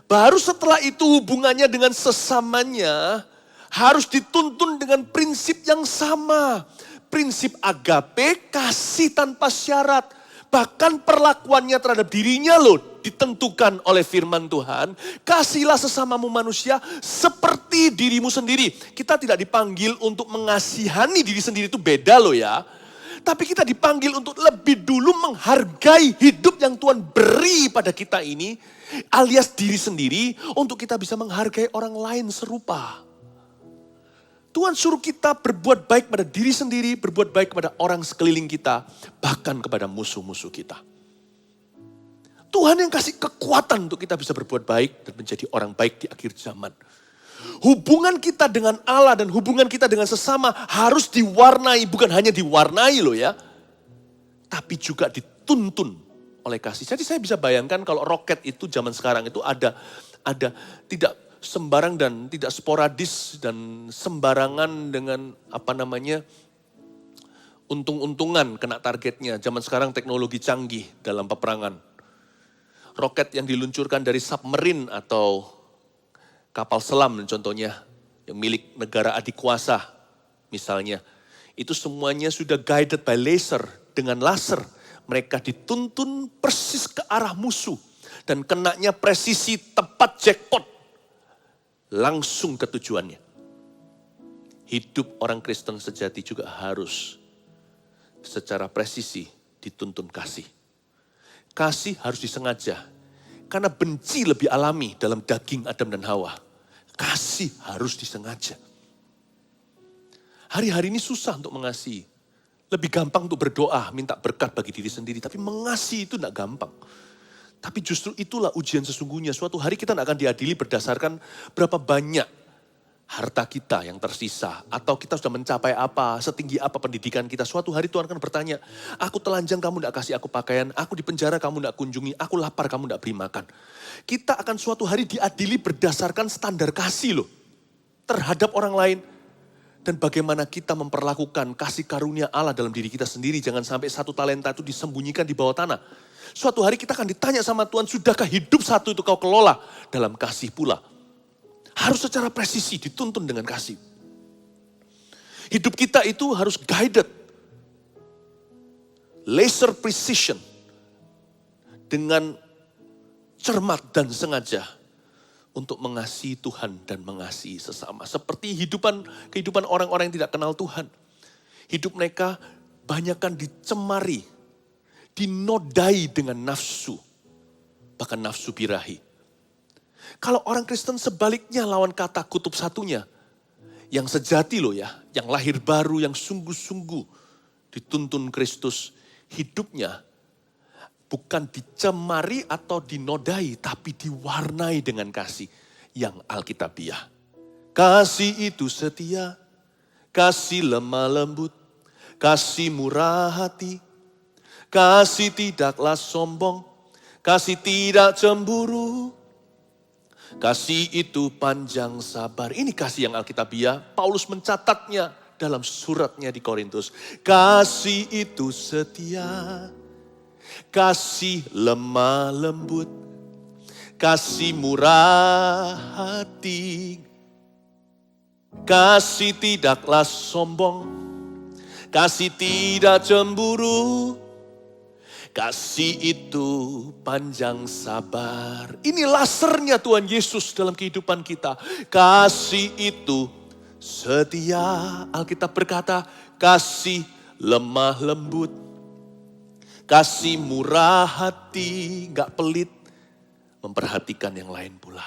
Baru setelah itu hubungannya dengan sesamanya harus dituntun dengan prinsip yang sama. Prinsip agape, kasih tanpa syarat. Bahkan perlakuannya terhadap dirinya loh ditentukan oleh firman Tuhan. Kasihilah sesamamu manusia seperti dirimu sendiri. Kita tidak dipanggil untuk mengasihani diri sendiri, itu beda loh ya. Tapi kita dipanggil untuk lebih dulu menghargai hidup yang Tuhan beri pada kita ini. Alias diri sendiri untuk kita bisa menghargai orang lain serupa. Tuhan suruh kita berbuat baik pada diri sendiri, berbuat baik kepada orang sekeliling kita, bahkan kepada musuh-musuh kita. Tuhan yang kasih kekuatan untuk kita bisa berbuat baik dan menjadi orang baik di akhir zaman. Hubungan kita dengan Allah dan hubungan kita dengan sesama harus diwarnai, bukan hanya diwarnai loh ya, tapi juga dituntun oleh kasih. Jadi saya bisa bayangkan kalau roket itu zaman sekarang itu ada tidak sembarang dan tidak sporadis dan sembarangan dengan untung-untungan kena targetnya. Zaman sekarang teknologi canggih dalam peperangan. Roket yang diluncurkan dari submarine atau kapal selam contohnya yang milik negara adikuasa misalnya. Itu semuanya sudah guided by laser, dengan laser. Mereka dituntun persis ke arah musuh. Dan kenanya presisi tepat jackpot. Langsung ke tujuannya. Hidup orang Kristen sejati juga harus secara presisi dituntun kasih. Kasih harus disengaja. Karena benci lebih alami dalam daging Adam dan Hawa. Kasih harus disengaja. Hari-hari ini susah untuk mengasihi. Lebih gampang untuk berdoa, minta berkat bagi diri sendiri. Tapi mengasihi itu tidak gampang. Tapi justru itulah ujian sesungguhnya. Suatu hari kita tidak akan diadili berdasarkan berapa banyak harta kita yang tersisa. Atau kita sudah mencapai apa, setinggi apa pendidikan kita. Suatu hari Tuhan akan bertanya, aku telanjang kamu tidak kasih aku pakaian, aku di penjara kamu tidak kunjungi, aku lapar kamu tidak beri makan. Kita akan suatu hari diadili berdasarkan standar kasih loh. Terhadap orang lain. Dan bagaimana kita memperlakukan kasih karunia Allah dalam diri kita sendiri. Jangan sampai 1 talenta itu disembunyikan di bawah tanah. Suatu hari kita akan ditanya sama Tuhan, sudahkah hidup 1 itu kau kelola dalam kasih pula. Harus secara presisi, dituntun dengan kasih. Hidup kita itu harus guided. Laser precision. Dengan cermat dan sengaja. Untuk mengasihi Tuhan dan mengasihi sesama. Seperti kehidupan orang-orang yang tidak kenal Tuhan. Hidup mereka banyakkan dicemari. Dinodai dengan nafsu. Bahkan nafsu birahi. Kalau orang Kristen sebaliknya lawan kata kutub satunya. Yang sejati loh ya. Yang lahir baru, yang sungguh-sungguh dituntun Kristus. Hidupnya bukan dicemari atau dinodai, tapi diwarnai dengan kasih yang alkitabiah. Kasih itu setia, kasih lemah lembut, kasih murah hati, kasih tidaklah sombong, kasih tidak cemburu, kasih itu panjang sabar. Ini kasih yang alkitabiah, Paulus mencatatnya dalam suratnya di Korintus. Kasih itu setia, kasih lemah lembut, kasih murah hati, kasih tidaklah sombong, kasih tidak cemburu, kasih itu panjang sabar. Ini lasernya Tuhan Yesus dalam kehidupan kita. Kasih itu setia. Alkitab berkata, kasih lemah lembut, kasih murah hati, gak pelit, memperhatikan yang lain pula.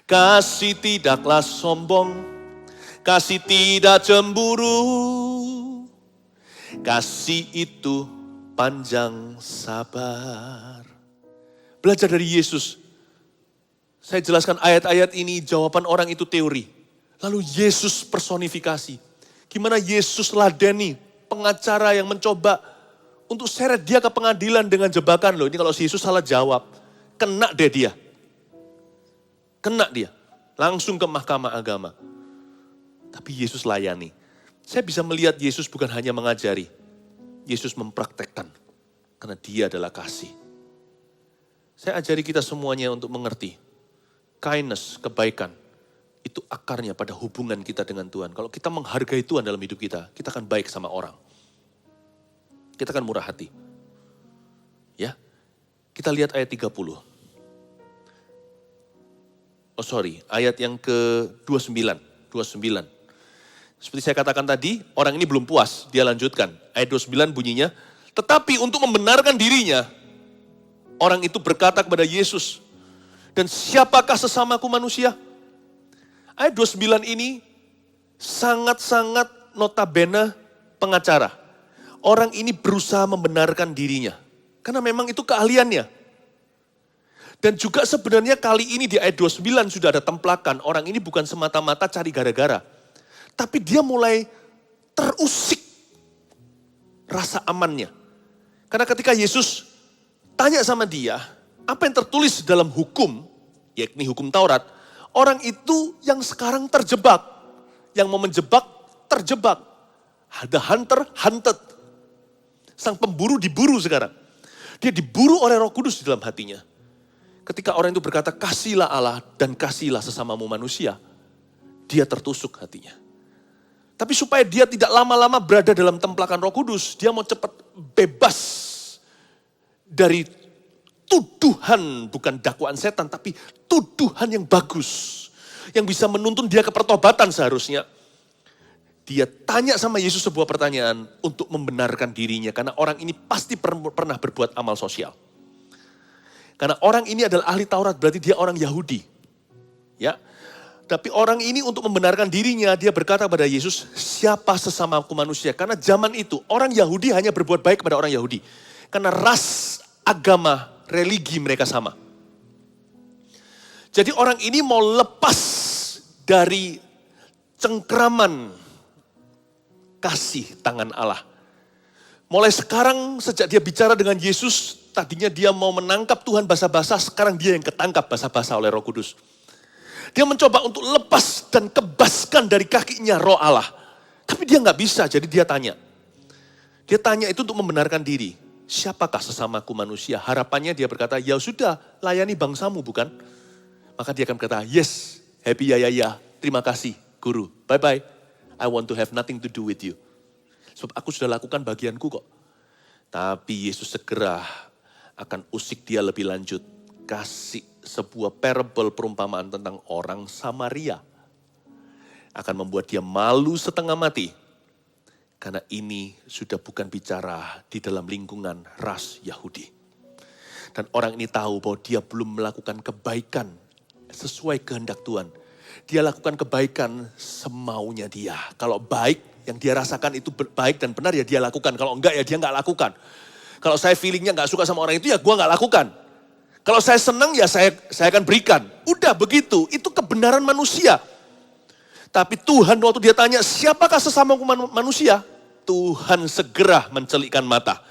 Kasih tidaklah sombong, kasih tidak cemburu, kasih itu panjang sabar. Belajar dari Yesus. Saya jelaskan ayat-ayat ini, jawaban orang itu teori. Lalu Yesus personifikasi. Gimana Yesus ladeni pengacara yang mencoba untuk seret dia ke pengadilan dengan jebakan loh. Ini kalau si Yesus salah jawab, kena deh dia. Kena dia. Langsung ke mahkamah agama. Tapi Yesus layani. Saya bisa melihat Yesus bukan hanya mengajari. Yesus mempraktekkan. Karena dia adalah kasih. Saya ajari kita semuanya untuk mengerti. Kindness, kebaikan. Itu akarnya pada hubungan kita dengan Tuhan. Kalau kita menghargai Tuhan dalam hidup kita akan baik sama orang. Kita akan murah hati. Ya. Kita lihat ayat 30. Ayat yang ke-29. 29. Seperti saya katakan tadi, orang ini belum puas. Dia lanjutkan. Ayat 29 bunyinya, tetapi untuk membenarkan dirinya, orang itu berkata kepada Yesus, dan siapakah sesamaku manusia? Ayat 29 ini sangat-sangat notabene pengacara. Orang ini berusaha membenarkan dirinya. Karena memang itu keahliannya. Dan juga sebenarnya kali ini di ayat 29 sudah ada templakan. Orang ini bukan semata-mata cari gara-gara. Tapi dia mulai terusik rasa amannya. Karena ketika Yesus tanya sama dia, apa yang tertulis dalam hukum, yakni hukum Taurat, orang itu yang sekarang terjebak. Yang mau menjebak, terjebak. Ada hunter, hunted. Sang pemburu diburu sekarang. Dia diburu oleh Roh Kudus di dalam hatinya. Ketika orang itu berkata, kasihlah Allah dan kasihlah sesamamu manusia. Dia tertusuk hatinya. Tapi supaya dia tidak lama-lama berada dalam templakan Roh Kudus, dia mau cepat bebas dari tuduhan, bukan dakwaan setan, tapi tuduhan yang bagus. Yang bisa menuntun dia ke pertobatan seharusnya. Dia tanya sama Yesus sebuah pertanyaan untuk membenarkan dirinya. Karena orang ini pasti pernah berbuat amal sosial. Karena orang ini adalah ahli Taurat, berarti dia orang Yahudi. Ya, tapi orang ini untuk membenarkan dirinya, dia berkata kepada Yesus, siapa sesamaku manusia? Karena zaman itu orang Yahudi hanya berbuat baik kepada orang Yahudi. Karena ras, agama, religi mereka sama. Jadi orang ini mau lepas dari cengkraman kasih tangan Allah. Mulai sekarang sejak dia bicara dengan Yesus, tadinya dia mau menangkap Tuhan basa-basa, sekarang dia yang ketangkap basa-basa oleh Roh Kudus. Dia mencoba untuk lepas dan kebaskan dari kakinya Roh Allah. Tapi dia nggak bisa, jadi dia tanya. Dia tanya itu untuk membenarkan diri. Siapakah sesamaku manusia? Harapannya dia berkata, ya sudah, layani bangsamu bukan? Maka dia akan berkata, yes, happy ya, terima kasih guru, bye-bye. I want to have nothing to do with you. Sebab aku sudah lakukan bagianku kok. Tapi Yesus segera akan usik dia lebih lanjut. Kasih sebuah parable perumpamaan tentang orang Samaria. Akan membuat dia malu setengah mati. Karena ini sudah bukan bicara di dalam lingkungan ras Yahudi. Dan orang ini tahu bahwa dia belum melakukan kebaikan sesuai kehendak Tuhan. Dia lakukan kebaikan semaunya dia. Kalau baik yang dia rasakan itu baik dan benar ya dia lakukan. Kalau enggak ya dia enggak lakukan. Kalau saya feelingnya enggak suka sama orang itu ya gue enggak lakukan. Kalau saya senang ya saya akan berikan. Udah begitu, itu kebenaran manusia. Tapi Tuhan waktu dia tanya siapakah sesamaku manusia? Tuhan segera mencelikkan mata.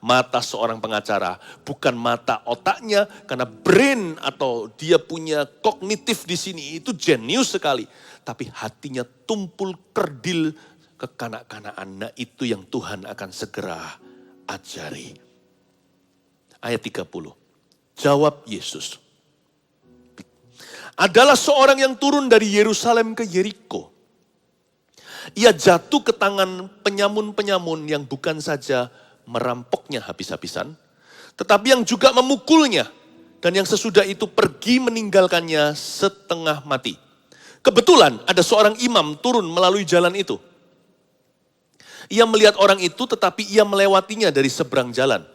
Mata seorang pengacara, bukan mata otaknya, karena brain atau dia punya kognitif di sini itu jenius sekali. Tapi hatinya tumpul kerdil kekanak-kanaan. Nah itu yang Tuhan akan segera ajari. Ayat 30, jawab Yesus. Adalah seorang yang turun dari Yerusalem ke Yeriko. Ia jatuh ke tangan penyamun-penyamun yang bukan saja merampoknya habis-habisan, tetapi yang juga memukulnya, dan yang sesudah itu pergi meninggalkannya setengah mati. Kebetulan ada seorang imam turun melalui jalan itu. Ia melihat orang itu tetapi ia melewatinya dari seberang jalan.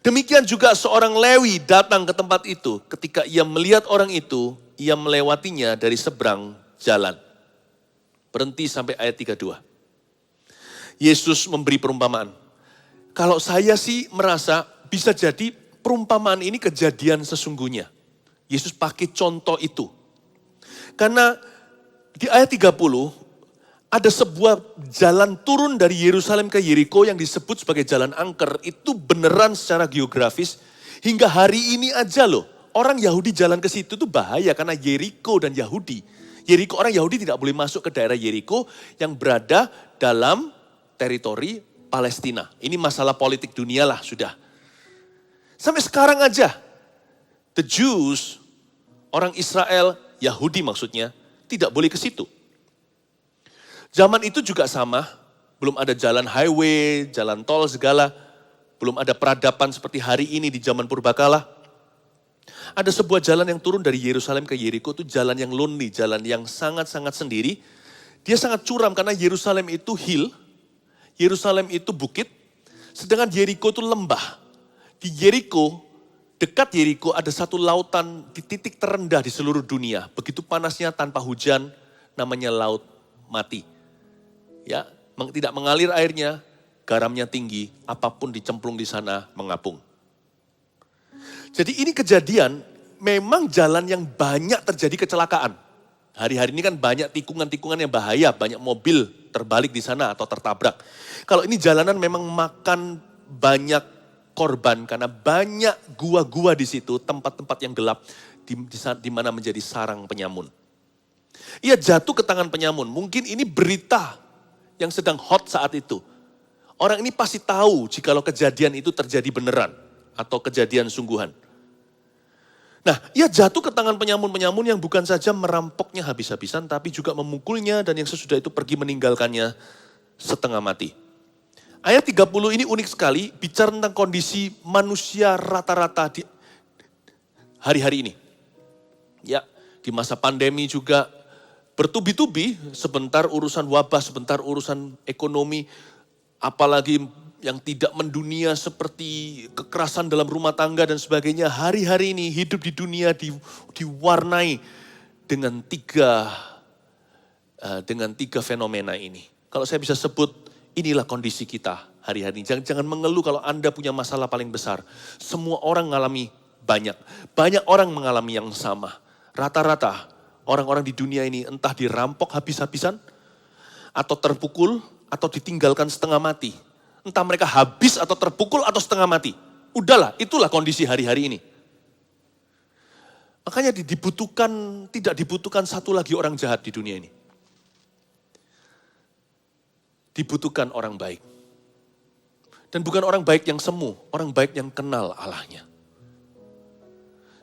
Demikian juga seorang Lewi datang ke tempat itu. Ketika ia melihat orang itu, ia melewatinya dari seberang jalan. Berhenti sampai ayat 32. Yesus memberi perumpamaan. Kalau saya sih merasa bisa jadi perumpamaan ini kejadian sesungguhnya. Yesus pakai contoh itu. Karena di ayat 30 ada sebuah jalan turun dari Yerusalem ke Yeriko yang disebut sebagai jalan angker. Itu beneran secara geografis hingga hari ini aja loh. Orang Yahudi jalan ke situ tuh bahaya karena Yeriko dan Yahudi. Yeriko, orang Yahudi tidak boleh masuk ke daerah Yeriko yang berada dalam teritori Palestina. Ini masalah politik dunia lah sudah. Sampai sekarang aja, the Jews, orang Israel, Yahudi maksudnya, tidak boleh ke situ. Zaman itu juga sama, belum ada jalan highway, jalan tol segala, belum ada peradaban seperti hari ini di zaman purbakala. Ada sebuah jalan yang turun dari Yerusalem ke Yeriko itu jalan yang lonely, jalan yang sangat-sangat sendiri. Dia sangat curam karena Yerusalem itu hill, Yerusalem itu bukit, sedangkan Yeriko itu lembah. Di Yeriko, dekat Yeriko ada satu lautan di titik terendah di seluruh dunia. Begitu panasnya tanpa hujan, namanya laut mati. Ya, tidak mengalir airnya, garamnya tinggi, apapun dicemplung di sana mengapung. Jadi ini kejadian, memang jalan yang banyak terjadi kecelakaan. Hari-hari ini kan banyak tikungan-tikungan yang bahaya, banyak mobil terbalik di sana atau tertabrak. Kalau ini jalanan memang makan banyak korban karena banyak gua-gua di situ, tempat-tempat yang gelap di mana menjadi sarang penyamun. Ia jatuh ke tangan penyamun, mungkin ini berita yang sedang hot saat itu. Orang ini pasti tahu jikalau kejadian itu terjadi beneran atau kejadian sungguhan. Nah, ia jatuh ke tangan penyamun-penyamun yang bukan saja merampoknya habis-habisan, tapi juga memukulnya dan yang sesudah itu pergi meninggalkannya setengah mati. Ayat 30 ini unik sekali, bicara tentang kondisi manusia rata-rata di hari-hari ini. Ya, di masa pandemi juga bertubi-tubi, sebentar urusan wabah, sebentar urusan ekonomi, apalagi yang tidak mendunia seperti kekerasan dalam rumah tangga dan sebagainya. Hari-hari ini hidup di dunia diwarnai dengan tiga fenomena ini. Kalau saya bisa sebut, inilah kondisi kita hari-hari ini. Jangan mengeluh kalau Anda punya masalah paling besar. Semua orang mengalami banyak orang mengalami yang sama. Rata-rata orang-orang di dunia ini entah dirampok habis-habisan, atau terpukul, atau ditinggalkan setengah mati. Entah mereka habis atau terpukul atau setengah mati. Udahlah, itulah kondisi hari-hari ini. Makanya tidak dibutuhkan satu lagi orang jahat di dunia ini. Dibutuhkan orang baik. Dan bukan orang baik yang semu, orang baik yang kenal Allahnya.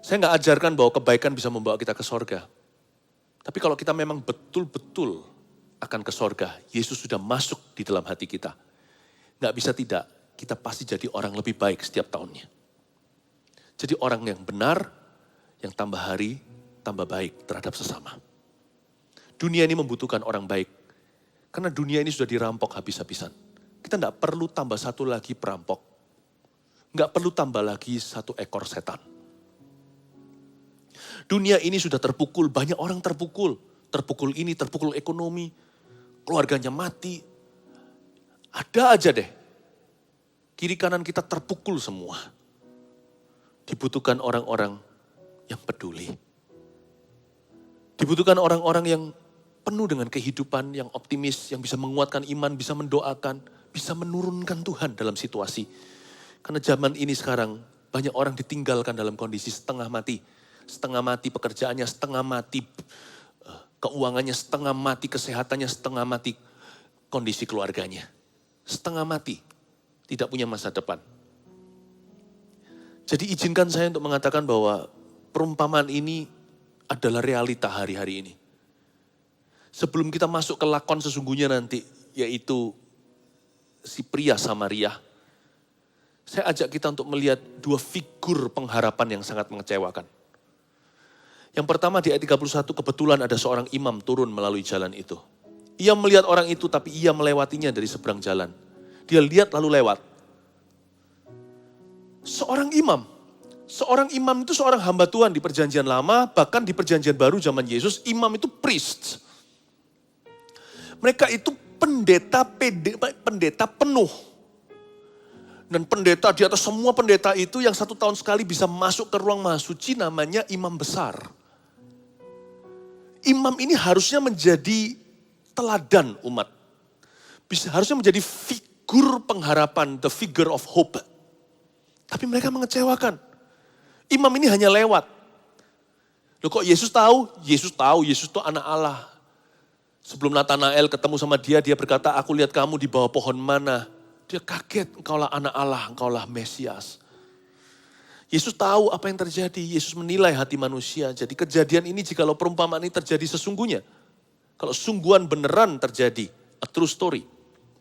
Saya nggak ajarkan bahwa kebaikan bisa membawa kita ke sorga. Tapi kalau kita memang betul-betul akan ke sorga, Yesus sudah masuk di dalam hati kita. Nggak bisa tidak, kita pasti jadi orang lebih baik setiap tahunnya. Jadi orang yang benar, yang tambah hari, tambah baik terhadap sesama. Dunia ini membutuhkan orang baik. Karena dunia ini sudah dirampok habis-habisan. Kita nggak perlu tambah satu lagi perampok. Nggak perlu tambah lagi satu ekor setan. Dunia ini sudah terpukul, banyak orang terpukul. Terpukul ini, terpukul ekonomi, keluarganya mati. Ada aja deh. Kiri kanan kita terpukul semua. Dibutuhkan orang-orang yang peduli. Dibutuhkan orang-orang yang penuh dengan kehidupan, yang optimis, yang bisa menguatkan iman, bisa mendoakan, bisa menurunkan Tuhan dalam situasi. Karena zaman ini sekarang banyak orang ditinggalkan dalam kondisi setengah mati. Setengah mati pekerjaannya, setengah mati keuangannya, setengah mati kesehatannya, setengah mati kondisi keluarganya. Setengah mati, tidak punya masa depan. Jadi izinkan saya untuk mengatakan bahwa perumpamaan ini adalah realita hari-hari ini. Sebelum kita masuk ke lakon sesungguhnya nanti, yaitu si pria Samaria, saya ajak kita untuk melihat dua figur pengharapan yang sangat mengecewakan. Yang pertama di ayat 31, kebetulan ada seorang imam turun melalui jalan itu. Ia melihat orang itu tapi ia melewatinya dari seberang jalan. Dia lihat lalu lewat. Seorang imam itu seorang hamba Tuhan di perjanjian lama, bahkan di perjanjian baru zaman Yesus, imam itu priest. Mereka itu pendeta penuh. Dan pendeta di atas semua pendeta itu yang 1 tahun sekali bisa masuk ke ruang maha suci namanya imam besar. Imam ini harusnya menjadi teladan umat. Harusnya menjadi figur pengharapan, the figure of hope. Tapi mereka mengecewakan. Imam ini hanya lewat. Loh kok Yesus tahu? Yesus itu anak Allah. Sebelum Nathanael ketemu sama dia berkata, aku lihat kamu di bawah pohon mana. Dia kaget, engkaulah anak Allah, engkaulah Mesias. Yesus tahu apa yang terjadi, Yesus menilai hati manusia. Jadi kejadian ini jikalau perumpamaan ini terjadi sesungguhnya. Kalau sungguhan beneran terjadi, a true story.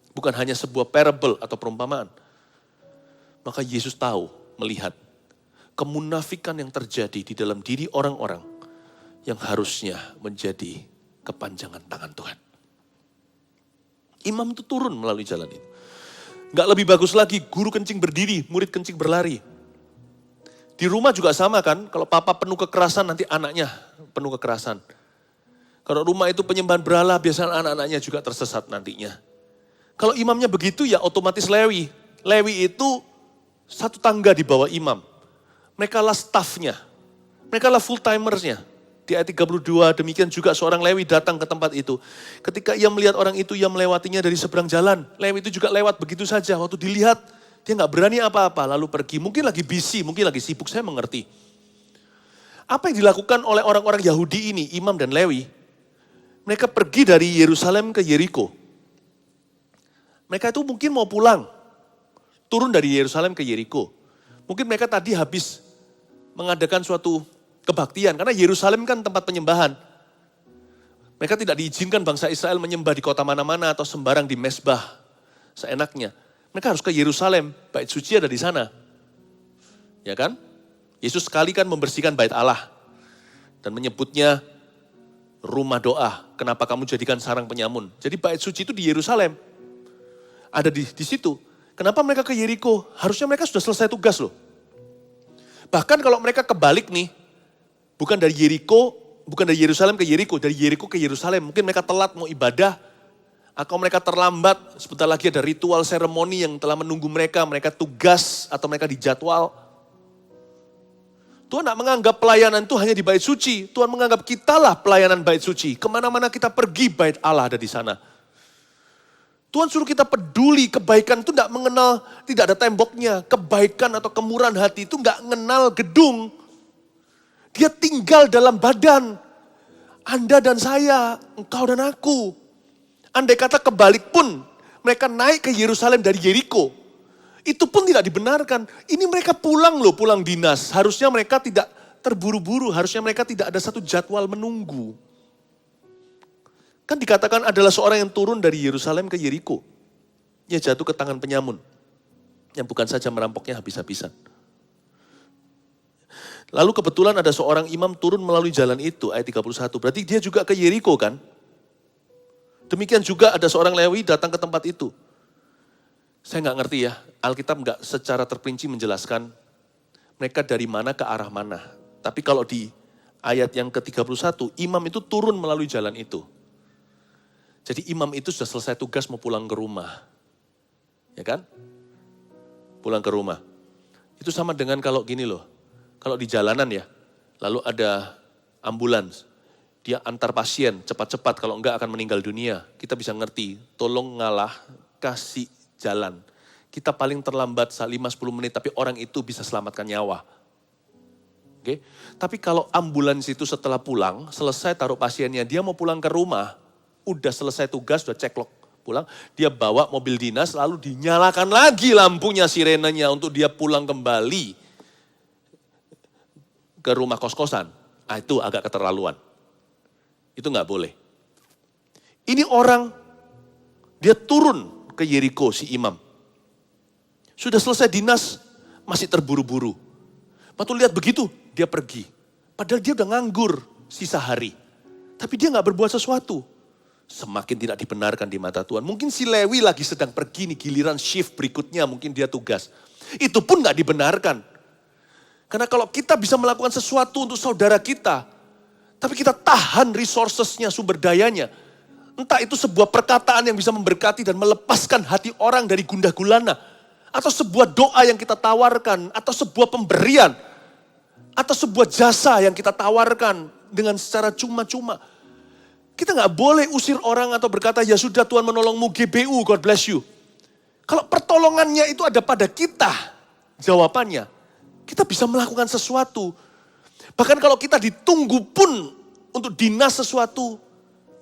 Bukan hanya sebuah parable atau perumpamaan. Maka Yesus tahu, melihat kemunafikan yang terjadi di dalam diri orang-orang yang harusnya menjadi kepanjangan tangan Tuhan. Imam itu turun melalui jalan itu. Gak lebih bagus lagi, guru kencing berdiri, murid kencing berlari. Di rumah juga sama kan, kalau papa penuh kekerasan nanti anaknya penuh kekerasan. Kalau rumah itu penyembahan berhala, biasanya anak-anaknya juga tersesat nantinya. Kalau imamnya begitu ya otomatis Lewi. Lewi itu satu tangga di bawah imam. Mereka lah staffnya, mereka lah full timersnya. Di ayat 32 demikian juga seorang Lewi datang ke tempat itu. Ketika ia melihat orang itu, ia melewatinya dari seberang jalan. Lewi itu juga lewat begitu saja. Waktu dilihat, dia gak berani apa-apa lalu pergi. Mungkin lagi busy, mungkin lagi sibuk, saya mengerti. Apa yang dilakukan oleh orang-orang Yahudi ini, imam dan Lewi, mereka pergi dari Yerusalem ke Yeriko. Mereka itu mungkin mau pulang, turun dari Yerusalem ke Yeriko. Mungkin mereka tadi habis mengadakan suatu kebaktian, karena Yerusalem kan tempat penyembahan. Mereka tidak diizinkan bangsa Israel menyembah di kota mana-mana atau sembarang di mesbah seenaknya. Mereka harus ke Yerusalem, bait suci ada di sana. Ya kan? Yesus sekali kan membersihkan bait Allah dan menyebutnya rumah doa. Kenapa kamu jadikan sarang penyamun? Jadi bait suci itu di Yerusalem. Ada di situ. Kenapa mereka ke Yeriko? Harusnya mereka sudah selesai tugas loh. Bahkan kalau mereka kebalik nih, bukan dari Yerusalem ke Yeriko, dari Yeriko ke Yerusalem. Mungkin mereka telat mau ibadah, atau mereka terlambat, sebentar lagi ada ritual seremoni yang telah menunggu mereka tugas atau mereka dijadwal. Tuhan tidak menganggap pelayanan itu hanya di bait suci. Tuhan menganggap kitalah pelayanan bait suci. Kemana-mana kita pergi, bait Allah ada di sana. Tuhan suruh kita peduli, kebaikan itu tidak mengenal, tidak ada temboknya. Kebaikan atau kemurahan hati itu nggak mengenal gedung. Dia tinggal dalam badan. Anda dan saya, engkau dan aku. Andai kata kebalik pun, mereka naik ke Yerusalem dari Yeriko. Itu pun tidak dibenarkan. Ini mereka pulang loh, pulang dinas. Harusnya mereka tidak terburu-buru, harusnya mereka tidak ada satu jadwal menunggu. Kan dikatakan adalah seorang yang turun dari Yerusalem ke Yeriko. Dia jatuh ke tangan penyamun. Yang bukan saja merampoknya habis-habisan. Lalu kebetulan ada seorang imam turun melalui jalan itu, ayat 31. Berarti dia juga ke Yeriko kan? Demikian juga ada seorang Lewi datang ke tempat itu. Saya nggak ngerti ya, Alkitab nggak secara terperinci menjelaskan mereka dari mana ke arah mana. Tapi kalau di ayat yang ke-31, imam itu turun melalui jalan itu. Jadi imam itu sudah selesai tugas mau pulang ke rumah. Ya kan? Pulang ke rumah. Itu sama dengan kalau gini loh, kalau di jalanan ya, lalu ada ambulans. Dia antar pasien cepat-cepat kalau enggak akan meninggal dunia. Kita bisa ngerti, tolong ngalah, kasih jalan. Kita paling terlambat 5-10 menit, tapi orang itu bisa selamatkan nyawa. Oke? Tapi kalau ambulans itu setelah pulang, selesai taruh pasiennya, dia mau pulang ke rumah, udah selesai tugas, udah ceklok pulang, dia bawa mobil dinas, lalu dinyalakan lagi lampunya, sirenenya untuk dia pulang kembali ke rumah kos-kosan. Itu agak keterlaluan. Itu nggak boleh. Ini orang, dia turun ke Yeriko si imam. Sudah selesai dinas, masih terburu-buru. Waktu lihat begitu, dia pergi. Padahal dia udah nganggur sisa hari. Tapi dia nggak berbuat sesuatu. Semakin tidak dibenarkan di mata Tuhan. Mungkin si Lewi lagi sedang pergi nih, giliran shift berikutnya mungkin dia tugas. Itu pun nggak dibenarkan. Karena kalau kita bisa melakukan sesuatu untuk saudara kita, tapi kita tahan resourcesnya, sumber dayanya. Entah itu sebuah perkataan yang bisa memberkati dan melepaskan hati orang dari gundah gulana. Atau sebuah doa yang kita tawarkan. Atau sebuah pemberian. Atau sebuah jasa yang kita tawarkan dengan secara cuma-cuma. Kita nggak boleh usir orang atau berkata, ya sudah Tuhan menolongmu GBU, God bless you. Kalau pertolongannya itu ada pada kita, jawabannya, kita bisa melakukan sesuatu. Bahkan kalau kita ditunggu pun untuk dinas sesuatu,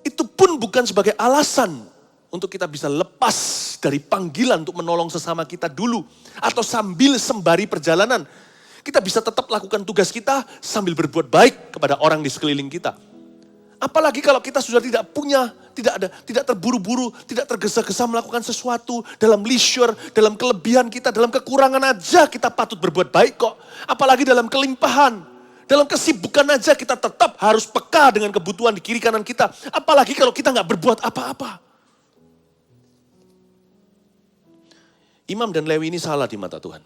itu pun bukan sebagai alasan untuk kita bisa lepas dari panggilan untuk menolong sesama kita dulu. Atau sambil sembari perjalanan, kita bisa tetap lakukan tugas kita sambil berbuat baik kepada orang di sekeliling kita. Apalagi kalau kita sudah tidak punya, tidak terburu-buru, tidak tergesa-gesa melakukan sesuatu dalam leisure, dalam kelebihan kita, dalam kekurangan aja kita patut berbuat baik kok. Apalagi dalam kelimpahan, dalam kesibukan aja kita tetap harus peka dengan kebutuhan di kiri kanan kita. Apalagi kalau kita nggak berbuat apa-apa. Imam dan Lewi ini salah di mata Tuhan.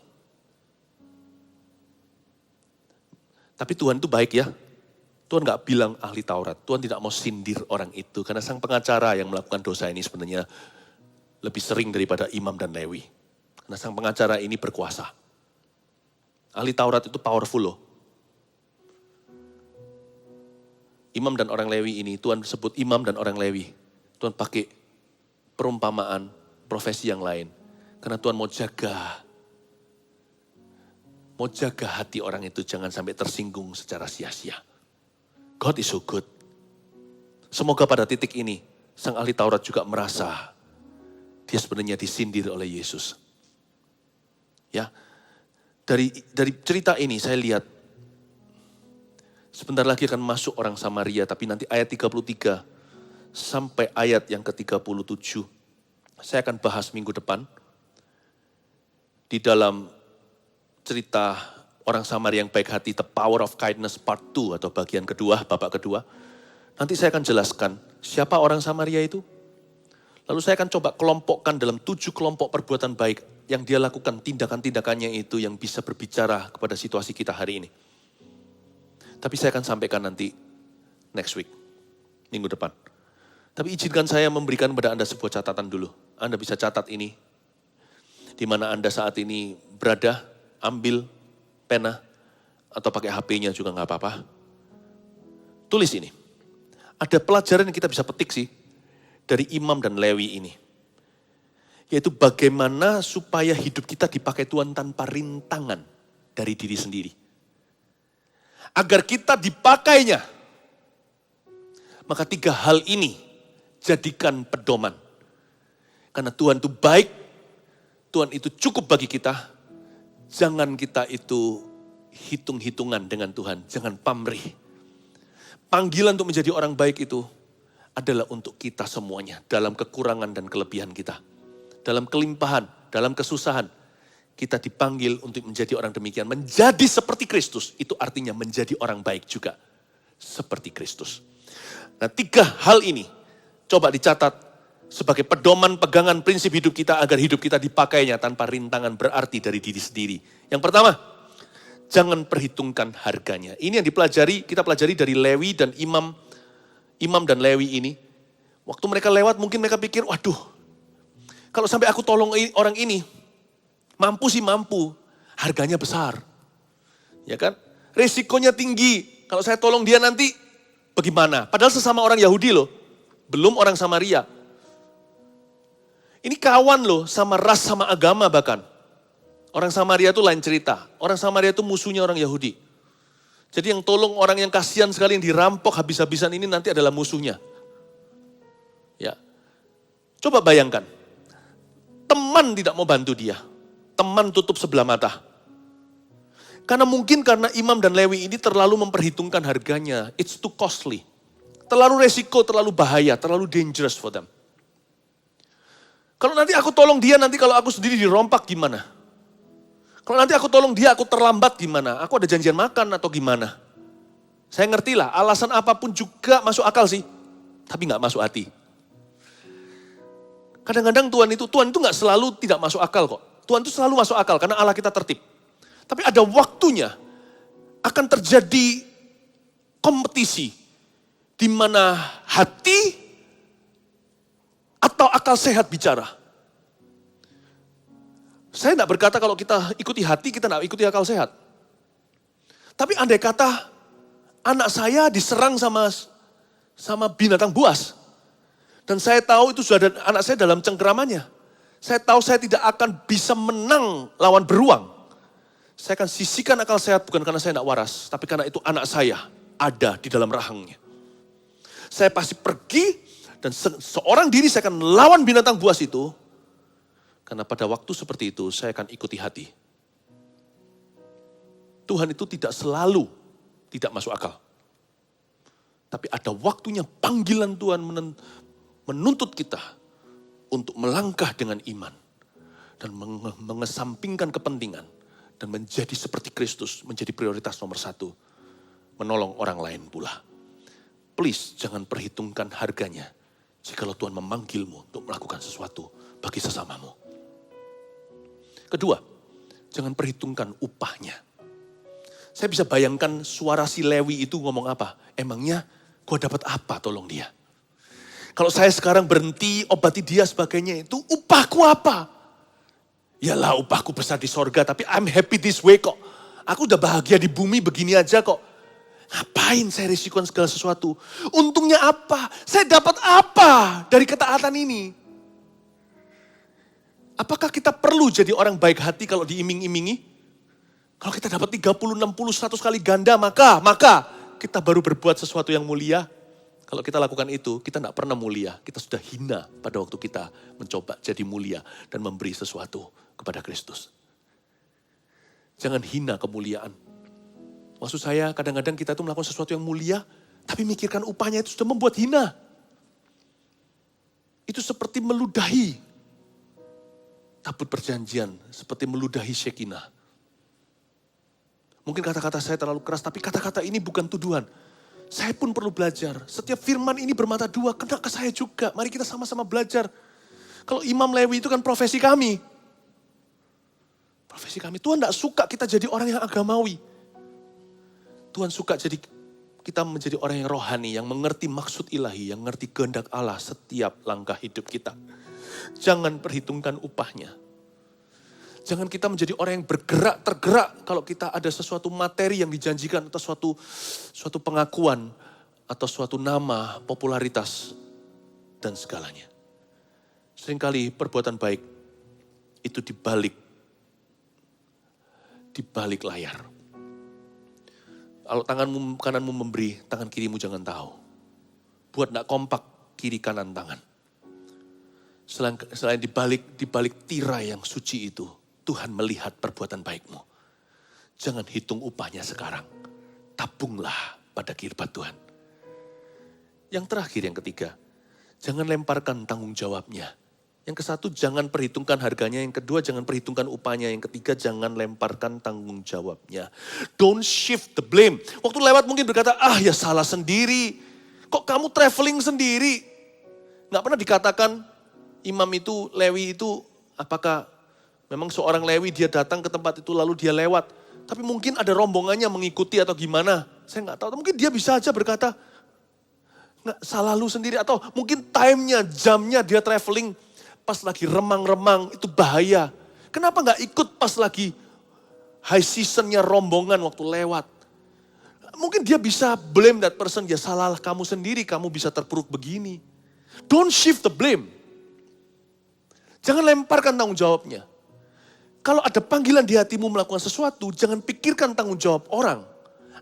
Tapi Tuhan itu baik ya. Tuhan gak bilang ahli Taurat. Tuhan tidak mau sindir orang itu. Karena sang pengacara yang melakukan dosa ini sebenarnya lebih sering daripada imam dan Lewi. Karena sang pengacara ini berkuasa. Ahli Taurat itu powerful loh. Imam dan orang Lewi ini, Tuhan sebut imam dan orang Lewi. Tuhan pakai perumpamaan, profesi yang lain. Karena Tuhan mau jaga hati orang itu jangan sampai tersinggung secara sia-sia. God is so good. Semoga pada titik ini, sang ahli Taurat juga merasa dia sebenarnya disindir oleh Yesus. Ya, dari cerita ini saya lihat, sebentar lagi akan masuk orang Samaria, tapi nanti ayat 33 sampai ayat yang ke-37, saya akan bahas minggu depan. Di dalam cerita orang Samaria yang baik hati, The Power of Kindness Part 2 atau bagian kedua, babak kedua. Nanti saya akan jelaskan siapa orang Samaria itu. Lalu saya akan coba kelompokkan dalam 7 kelompok perbuatan baik yang dia lakukan, tindakan-tindakannya itu yang bisa berbicara kepada situasi kita hari ini. Tapi saya akan sampaikan nanti next week, minggu depan. Tapi izinkan saya memberikan kepada Anda sebuah catatan dulu. Anda bisa catat ini. Di mana Anda saat ini berada, ambil pena, atau pakai HP-nya juga nggak apa-apa. Tulis ini. Ada pelajaran yang kita bisa petik sih dari Imam dan Lewi ini. Yaitu bagaimana supaya hidup kita dipakai Tuhan tanpa rintangan dari diri sendiri. Agar kita dipakainya. Maka 3 hal ini jadikan pedoman. Karena Tuhan itu baik, Tuhan itu cukup bagi kita. Jangan kita itu hitung-hitungan dengan Tuhan, jangan pamrih. Panggilan untuk menjadi orang baik itu adalah untuk kita semuanya. Dalam kekurangan dan kelebihan kita. Dalam kelimpahan, dalam kesusahan. Kita dipanggil untuk menjadi orang demikian. Menjadi seperti Kristus, itu artinya menjadi orang baik juga. Seperti Kristus. Nah 3 hal ini, coba dicatat sebagai pedoman pegangan prinsip hidup kita agar hidup kita dipakainya tanpa rintangan berarti dari diri sendiri. Yang pertama, jangan perhitungkan harganya. Ini yang kita pelajari dari Lewi dan Imam dan Lewi ini. Waktu mereka lewat mungkin mereka pikir, waduh, kalau sampai aku tolong orang ini, mampu sih mampu, harganya besar. Ya kan? Resikonya tinggi, kalau saya tolong dia nanti bagaimana? Padahal sesama orang Yahudi loh, belum orang Samaria. Ini kawan loh, sama ras, sama agama bahkan. Orang Samaria itu lain cerita. Orang Samaria itu musuhnya orang Yahudi. Jadi yang tolong orang yang kasihan sekali, yang dirampok habis-habisan ini nanti adalah musuhnya. Ya, coba bayangkan. Teman tidak mau bantu dia. Teman tutup sebelah mata. Karena Imam dan Lewi ini terlalu memperhitungkan harganya. It's too costly. Terlalu resiko, terlalu bahaya, terlalu dangerous for them. Kalau nanti aku tolong dia, nanti kalau aku sendiri dirompak gimana? Kalau nanti aku tolong dia, aku terlambat gimana? Aku ada janjian makan atau gimana? Saya ngerti lah, alasan apapun juga masuk akal sih. Tapi gak masuk hati. Kadang-kadang Tuhan itu gak selalu tidak masuk akal kok. Tuhan itu selalu masuk akal karena Allah kita tertib. Tapi ada waktunya akan terjadi kompetisi. Di mana hati atau akal sehat bicara. Saya tidak berkata kalau kita ikuti hati, kita tidak ikuti akal sehat. Tapi andai kata anak saya diserang sama binatang buas. Dan saya tahu itu sudah ada anak saya dalam cengkeramannya. Saya tahu saya tidak akan bisa menang lawan beruang. Saya akan sisihkan akal sehat bukan karena saya tidak waras. Tapi karena itu anak saya ada di dalam rahangnya. Saya pasti pergi. Dan seorang diri saya akan lawan binatang buas itu. Karena pada waktu seperti itu saya akan ikuti hati. Tuhan itu tidak selalu tidak masuk akal. Tapi ada waktunya panggilan Tuhan menuntut kita untuk melangkah dengan iman. Dan mengesampingkan kepentingan. Dan menjadi seperti Kristus, menjadi prioritas nomor 1. Menolong orang lain pula. Please jangan perhitungkan harganya. Jikalau Tuhan memanggilmu untuk melakukan sesuatu bagi sesamamu. Kedua, jangan perhitungkan upahnya. Saya bisa bayangkan suara si Lewi itu ngomong apa. Emangnya gue dapat apa tolong dia? Kalau saya sekarang berhenti obati dia sebagainya itu upahku apa? Yalah upahku besar di sorga tapi I'm happy this way kok. Aku udah bahagia di bumi begini aja kok. Ngapain saya risikokan segala sesuatu? Untungnya apa? Saya dapat apa dari ketaatan ini? Apakah kita perlu jadi orang baik hati kalau diiming-imingi? Kalau kita dapat 30, 60, 100 kali ganda maka kita baru berbuat sesuatu yang mulia. Kalau kita lakukan itu, kita tidak pernah mulia. Kita sudah hina pada waktu kita mencoba jadi mulia dan memberi sesuatu kepada Kristus. Jangan hina kemuliaan. Maksud saya kadang-kadang kita itu melakukan sesuatu yang mulia, tapi mikirkan upahnya itu sudah membuat hina. Itu seperti meludahi tabut perjanjian, seperti meludahi Shekinah. Mungkin kata-kata saya terlalu keras, tapi kata-kata ini bukan tuduhan. Saya pun perlu belajar. Setiap firman ini bermata dua, kena ke saya juga. Mari kita sama-sama belajar. Kalau Imam Lewi itu kan profesi kami. Profesi kami. Tuhan tidak suka kita jadi orang yang agamawi. Tuhan suka jadi kita menjadi orang yang rohani, yang mengerti maksud ilahi, yang mengerti kehendak Allah setiap langkah hidup kita. Jangan perhitungkan upahnya. Jangan kita menjadi orang yang tergerak kalau kita ada sesuatu materi yang dijanjikan atau suatu pengakuan atau suatu nama, popularitas dan segalanya. Seringkali perbuatan baik itu di balik layar. Kalau tanganmu kananmu memberi, tangan kirimu jangan tahu. Buat enggak kompak kiri kanan tangan. Selain di balik tirai yang suci itu, Tuhan melihat perbuatan baikmu. Jangan hitung upahnya sekarang. Tabunglah pada kirbat Tuhan. Yang terakhir, yang ketiga, jangan lemparkan tanggung jawabnya. Yang kesatu, jangan perhitungkan harganya. Yang kedua, jangan perhitungkan upahnya. Yang ketiga, jangan lemparkan tanggung jawabnya. Don't shift the blame. Waktu lewat mungkin berkata, ya salah sendiri. Kok kamu traveling sendiri? Nggak pernah dikatakan imam itu, Lewi itu, apakah memang seorang Lewi dia datang ke tempat itu lalu dia lewat. Tapi mungkin ada rombongannya mengikuti atau gimana. Saya nggak tahu. Mungkin dia bisa aja berkata, nggak salah lu sendiri. Atau mungkin time-nya, jamnya dia traveling pas lagi remang-remang itu bahaya. Kenapa nggak ikut pas lagi high season-nya rombongan waktu lewat. Mungkin dia bisa blame that person. Ya salah kamu sendiri, kamu bisa terpuruk begini. Don't shift the blame. Jangan lemparkan tanggung jawabnya. Kalau ada panggilan di hatimu melakukan sesuatu, jangan pikirkan tanggung jawab orang.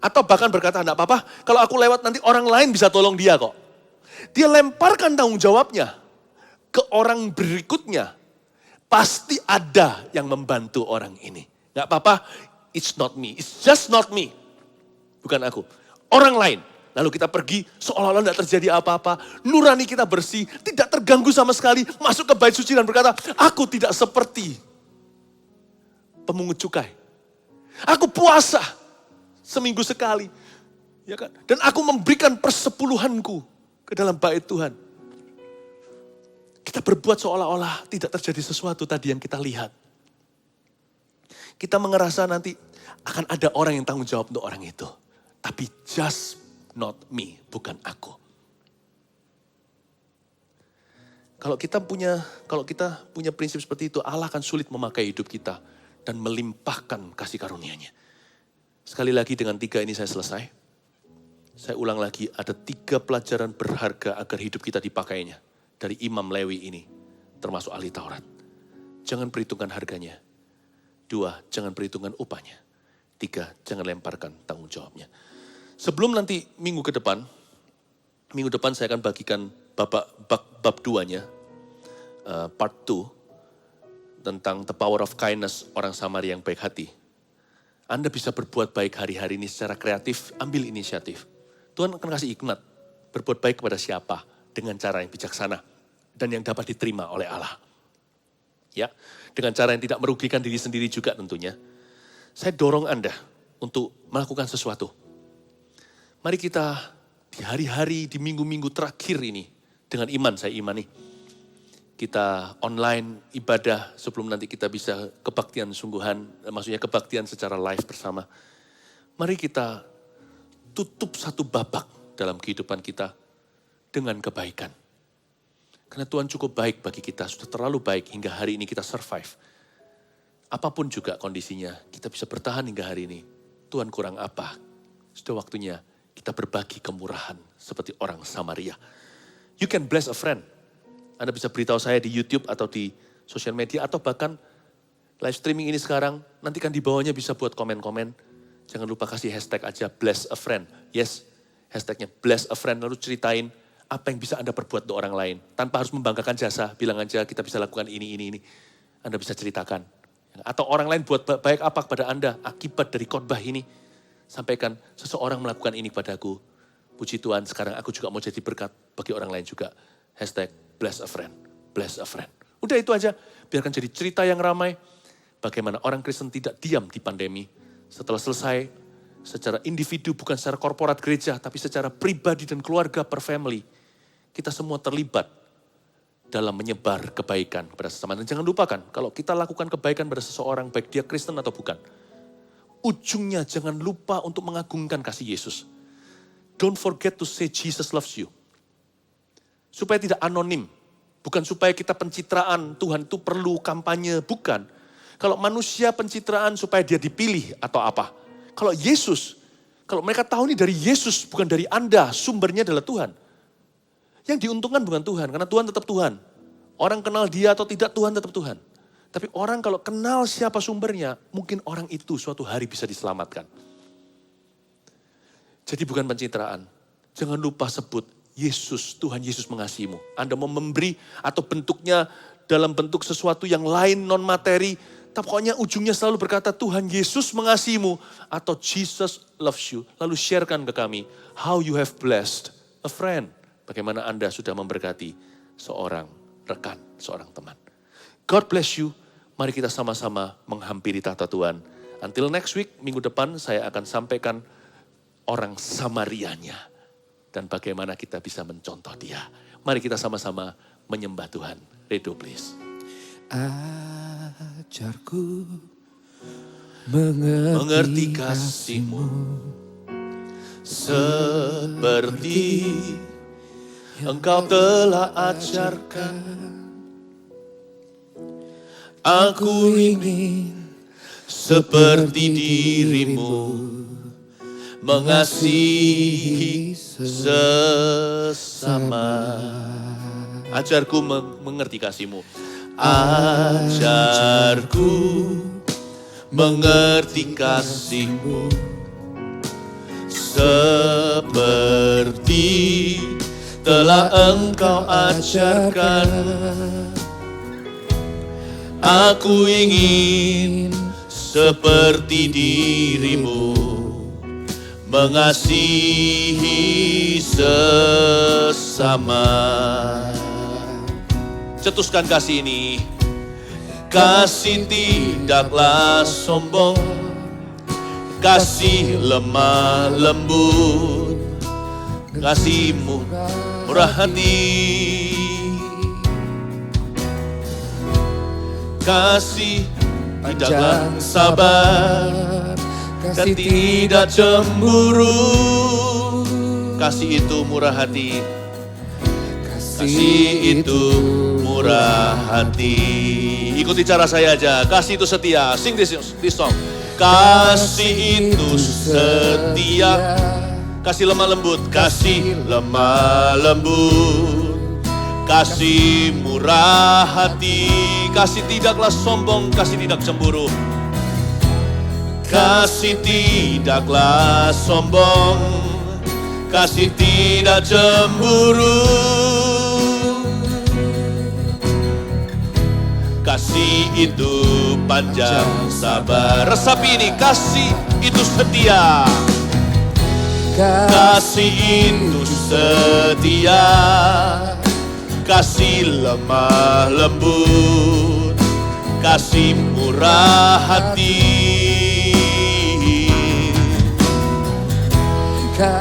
Atau bahkan berkata, enggak apa-apa, kalau aku lewat nanti orang lain bisa tolong dia kok. Dia lemparkan tanggung jawabnya ke orang berikutnya. Pasti ada yang membantu orang ini. Enggak apa-apa, it's not me, it's just not me. Bukan aku, orang lain. Lalu kita pergi seolah-olah tidak terjadi apa-apa. Nurani kita bersih, tidak terganggu sama sekali. Masuk ke bait suci dan berkata, aku tidak seperti pemungut cukai. Aku puasa seminggu sekali. Ya kan? Dan aku memberikan persepuluhanku ke dalam bait Tuhan. Kita berbuat seolah-olah tidak terjadi sesuatu tadi yang kita lihat. Kita mengerasa nanti akan ada orang yang tanggung jawab untuk orang itu. Tapi just not me, bukan aku. Kalau kita punya prinsip seperti itu, Allah akan sulit memakai hidup kita dan melimpahkan kasih karunia-Nya. Sekali lagi dengan 3 ini saya selesai. Saya ulang lagi, ada 3 pelajaran berharga agar hidup kita dipakainya. Dari Imam Lewi ini, termasuk ahli Taurat. Jangan perhitungkan harganya. 2, jangan perhitungkan upahnya. 3, jangan lemparkan tanggung jawabnya. Sebelum nanti minggu depan saya akan bagikan bab 2-nya, part 2, tentang the power of kindness, orang Samaria yang baik hati. Anda bisa berbuat baik hari-hari ini secara kreatif, ambil inisiatif. Tuhan akan kasih hikmat, berbuat baik kepada siapa, dengan cara yang bijaksana, dan yang dapat diterima oleh Allah. Ya, dengan cara yang tidak merugikan diri sendiri juga tentunya. Saya dorong Anda untuk melakukan sesuatu. Mari kita di hari-hari, di minggu-minggu terakhir ini, dengan iman, saya imani. Kita online ibadah sebelum nanti kita bisa kebaktian sungguhan, maksudnya kebaktian secara live bersama. Mari kita tutup satu babak dalam kehidupan kita dengan kebaikan. Karena Tuhan cukup baik bagi kita, sudah terlalu baik hingga hari ini kita survive. Apapun juga kondisinya, kita bisa bertahan hingga hari ini. Tuhan kurang apa? Sudah waktunya kita berbagi kemurahan seperti orang Samaria. You can bless a friend. Anda bisa beritahu saya di YouTube atau di sosial media atau bahkan live streaming ini sekarang. Nanti kan di bawahnya bisa buat komen-komen. Jangan lupa kasih hashtag aja bless a friend. Yes, hashtagnya bless a friend. Lalu ceritain apa yang bisa Anda perbuat untuk orang lain. Tanpa harus membanggakan jasa, bilang aja kita bisa lakukan ini. Anda bisa ceritakan. Atau orang lain buat baik apa kepada Anda akibat dari khotbah ini. Sampaikan, seseorang melakukan ini padaku. Puji Tuhan, sekarang aku juga mau jadi berkat bagi orang lain juga. Hashtag bless a friend, bless a friend. Udah itu aja, biarkan jadi cerita yang ramai. Bagaimana orang Kristen tidak diam di pandemi. Setelah selesai, secara individu bukan secara korporat gereja, tapi secara pribadi dan keluarga per family. Kita semua terlibat dalam menyebar kebaikan kepada sesama. Dan jangan lupakan, kalau kita lakukan kebaikan pada seseorang, baik dia Kristen atau bukan. Ujungnya jangan lupa untuk mengagungkan kasih Yesus. Don't forget to say Jesus loves you. Supaya tidak anonim. Bukan supaya kita pencitraan, Tuhan itu perlu kampanye, bukan. Kalau manusia pencitraan supaya dia dipilih atau apa. Kalau Yesus, kalau mereka tahu ini dari Yesus bukan dari Anda, sumbernya adalah Tuhan. Yang diuntungkan bukan Tuhan, karena Tuhan tetap Tuhan. Orang kenal dia atau tidak, Tuhan tetap Tuhan. Tapi orang kalau kenal siapa sumbernya, mungkin orang itu suatu hari bisa diselamatkan. Jadi bukan pencitraan. Jangan lupa sebut Yesus, Tuhan Yesus mengasihimu. Anda mau memberi atau bentuknya dalam bentuk sesuatu yang lain non materi, tapi pokoknya ujungnya selalu berkata Tuhan Yesus mengasihimu atau Jesus loves you. Lalu sharekan ke kami how you have blessed a friend. Bagaimana Anda sudah memberkati seorang rekan, seorang teman. God bless you. Mari kita sama-sama menghampiri tahta Tuhan. Until next week, minggu depan saya akan sampaikan orang Samarianya. Dan bagaimana kita bisa mencontoh dia. Mari kita sama-sama menyembah Tuhan. Redo please. Ajarku mengerti kasih-Mu Seperti Engkau telah ajarkan. Aku ingin seperti dirimu, mengasihi sesama. Ajarku mengerti kasih-Mu. Ajarku mengerti kasih-Mu, seperti telah Engkau ajarkan. Aku ingin seperti dirimu, mengasihi sesama. Cetuskan kasih ini. Kasih tidaklah sombong, kasih lemah lembut, kasih-Mu murah hati. Kasih tidaklah sabar, kasih tidak cemburu. Kasih itu murah hati, kasih itu murah hati. Ikuti cara saya aja. Kasih itu setia. Sing this song. Kasih itu setia, kasih lemah lembut, kasih lemah lembut, kasih murah hati, kasih tidaklah sombong, kasih tidak cemburu. Kasih tidaklah sombong, kasih tidak cemburu. Kasih itu panjang sabar. Resapi ini, kasih itu setia. Kasih itu setia, kasih lemah lembut, kasih murah hati.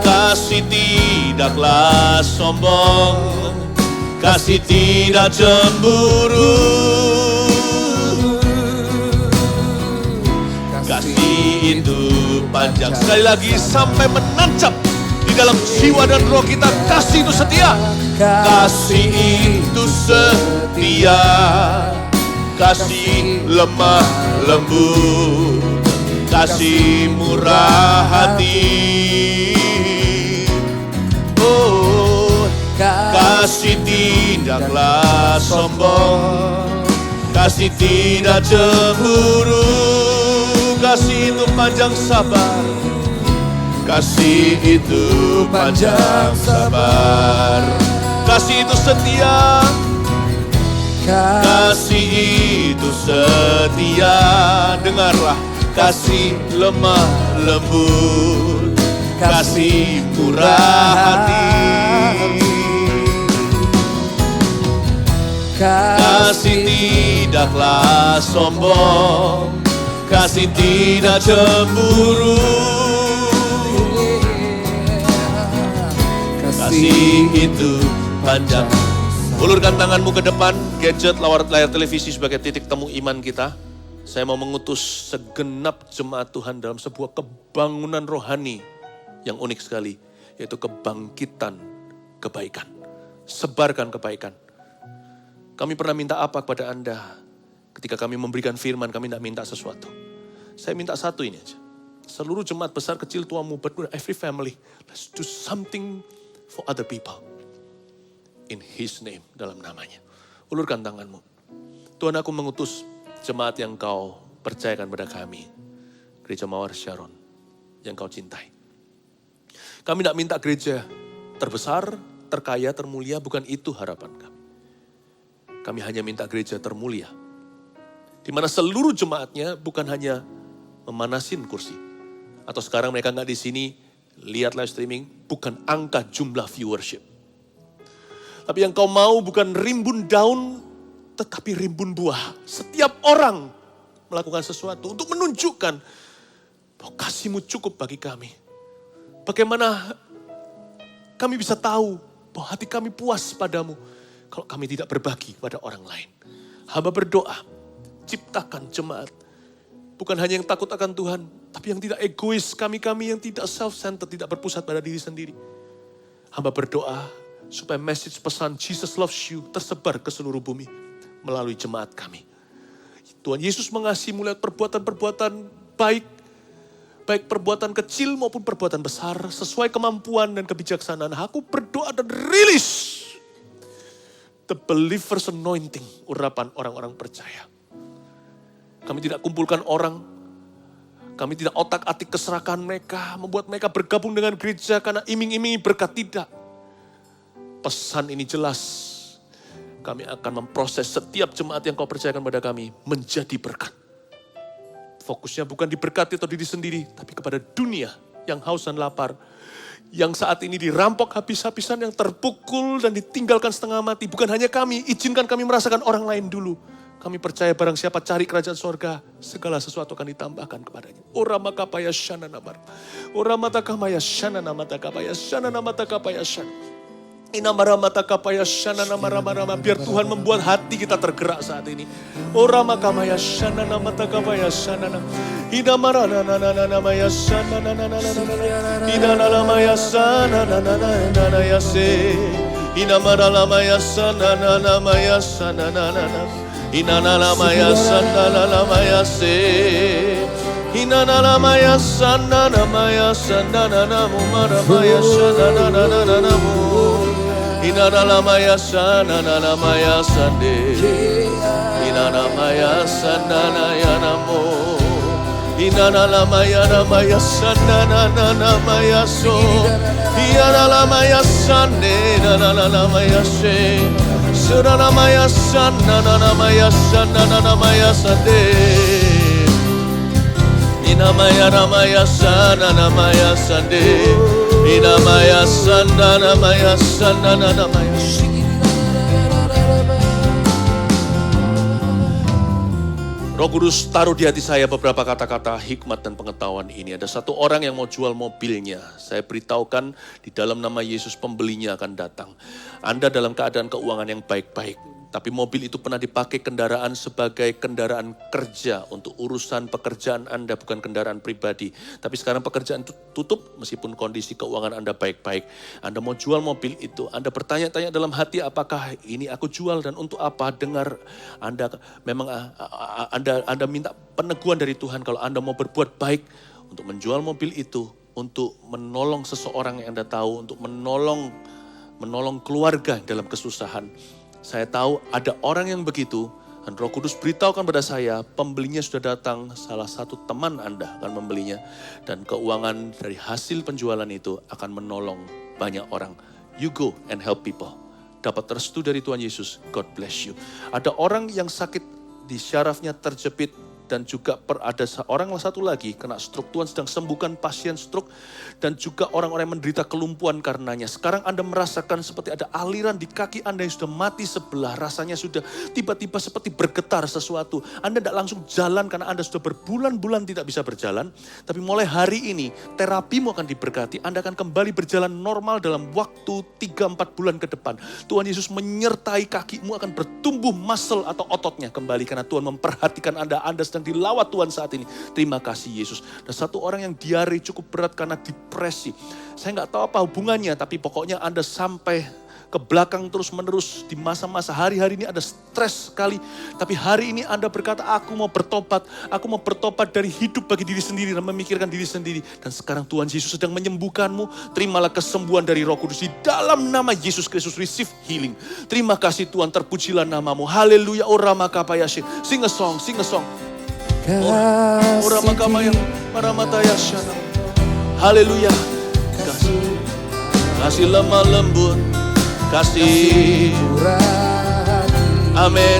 Kasih tidaklah sombong, kasih tidak cemburu. Kasih itu panjang. Sekali lagi sampai menancap di dalam jiwa dan roh kita. Kasih itu setia. Kasih itu setia, kasih lemah lembut, kasih murah hati. Oh, kasih tidaklah sombong, kasih tidak cemburu. Kasih itu panjang sabar, kasih itu panjang sabar, kasih itu setia, kasih itu setia. Dengarlah, kasih lemah lembut, kasih murah hati. Kasih tidaklah sombong, kasih tidak cemburu. Kasih itu panjang. Ulurkan tanganmu ke depan, gadget, layar televisi sebagai titik temu iman kita. Saya mau mengutus segenap jemaat Tuhan dalam sebuah kebangunan rohani yang unik sekali, yaitu kebangkitan kebaikan. Sebarkan kebaikan. Kami pernah minta apa kepada Anda? Ketika kami memberikan firman, kami tidak minta sesuatu. Saya minta satu ini aja. Seluruh jemaat besar, kecil, tua, muda, every family, let's do something for other people. In His name, dalam namanya. Ulurkan tanganmu. Tuhan, aku mengutus jemaat yang Kau percayakan pada kami. Gereja Mawar Syaron yang Kau cintai. Kami tidak minta gereja terbesar, terkaya, termulia, bukan itu harapan kami. Kami hanya minta gereja termulia. Di mana seluruh jemaatnya bukan hanya memanasin kursi. Atau sekarang mereka nggak di sini, lihat live streaming, bukan angka jumlah viewership. Tapi yang Kau mau bukan rimbun daun, tetapi rimbun buah. Setiap orang melakukan sesuatu untuk menunjukkan bahwa kasih-Mu cukup bagi kami. Bagaimana kami bisa tahu bahwa hati kami puas padamu kalau kami tidak berbagi pada orang lain. Hamba berdoa, ciptakan jemaat. Bukan hanya yang takut akan Tuhan, tapi yang tidak egois, kami-kami yang tidak self-centered, tidak berpusat pada diri sendiri. Hamba berdoa supaya message pesan Jesus loves you tersebar ke seluruh bumi melalui jemaat kami. Tuhan Yesus mengasihi lewat perbuatan-perbuatan baik, baik perbuatan kecil maupun perbuatan besar, sesuai kemampuan dan kebijaksanaan. Aku berdoa dan rilis the believer's anointing, urapan orang-orang percaya. Kami tidak kumpulkan orang, kami tidak otak-atik keserakahan mereka, membuat mereka bergabung dengan gereja karena iming-imingi berkat, tidak. Pesan ini jelas, kami akan memproses setiap jemaat yang Kau percayakan pada kami menjadi berkat. Fokusnya bukan diberkati atau diri sendiri, tapi kepada dunia yang haus dan lapar. Yang saat ini dirampok habis-habisan, yang terpukul dan ditinggalkan setengah mati. Bukan hanya kami, izinkan kami merasakan orang lain dulu. Kami percaya barang siapa cari kerajaan sorga, segala sesuatu akan ditambahkan kepadanya. Ora makapaya shana namar. Ora matakamaya shana namatakapaya shana namatakapaya shana. Inamara matakapaya shana namara. Biar Tuhan membuat hati kita tergerak saat ini. Ora makamaya shana namatakapaya shana nam. Inamara namaya shana nananana. Inanalamaya shana nananana yase. Inamara lamaya shana nanamaya shana nanana. Inanalamaya sandalamaya se. Inanalamaya sandanamaya sandananamu maramaya sandanananamu. Inanalamaya sandanamaya sande. Inanalamaya sandanayanamu. Inanalamaya namaya sandananamaya so. Inanalamaya sande nananalamaya se. Suranamaya sandanamaya sandanamaya sande. Inamaya namaya sandanamaya sande. Inamaya sandanamaya sandanamaya. Roh Kudus taruh di hati saya beberapa kata-kata hikmat dan pengetahuan ini. Ada satu orang yang mau jual mobilnya. Saya beritahukan di dalam nama Yesus pembelinya akan datang. Anda dalam keadaan keuangan yang baik-baik. Tapi mobil itu pernah dipakai kendaraan sebagai kendaraan kerja untuk urusan pekerjaan Anda, bukan kendaraan pribadi. Tapi sekarang pekerjaan itu tutup meskipun kondisi keuangan Anda baik-baik. Anda mau jual mobil itu, Anda bertanya-tanya dalam hati, apakah ini aku jual dan untuk apa? Dengar, Anda memang Anda minta peneguhan dari Tuhan kalau Anda mau berbuat baik untuk menjual mobil itu, untuk menolong seseorang yang Anda tahu, untuk menolong keluarga dalam kesusahan. Saya tahu ada orang yang begitu, dan Roh Kudus beritahukan pada saya, pembelinya sudah datang, salah satu teman Anda akan membelinya, dan keuangan dari hasil penjualan itu akan menolong banyak orang. You go and help people. Dapat restu dari Tuhan Yesus, God bless you. Ada orang yang sakit di syarafnya terjepit, dan juga ada orang satu lagi kena stroke. Tuhan sedang sembuhkan pasien stroke dan juga orang-orang yang menderita kelumpuhan karenanya. Sekarang Anda merasakan seperti ada aliran di kaki Anda yang sudah mati sebelah. Rasanya sudah tiba-tiba seperti bergetar sesuatu. Anda tidak langsung jalan karena Anda sudah berbulan-bulan tidak bisa berjalan. Tapi mulai hari ini terapimu akan diberkati. Anda akan kembali berjalan normal dalam waktu 3-4 bulan ke depan. Tuhan Yesus menyertai kakimu akan bertumbuh muscle atau ototnya kembali. Karena Tuhan memperhatikan Anda sedang dilawat Tuhan saat ini. Terima kasih Yesus. Dan satu orang yang diare cukup berat karena depresi. Saya nggak tahu apa hubungannya, tapi pokoknya Anda sampai ke belakang terus menerus di masa-masa hari-hari ini ada stres sekali. Tapi hari ini Anda berkata, aku mau bertobat dari hidup bagi diri sendiri dan memikirkan diri sendiri. Dan sekarang Tuhan Yesus sedang menyembuhkanmu. Terimalah kesembuhan dari Roh Kudus di dalam nama Yesus Kristus. Receive healing. Terima kasih Tuhan, terpujilah namamu. Haleluya. Ora makapayashin. Sing a song, sing a song. Ora makapayang maramatayashana. Haleluya. Kasih lemah lembut, kasih murah, amin.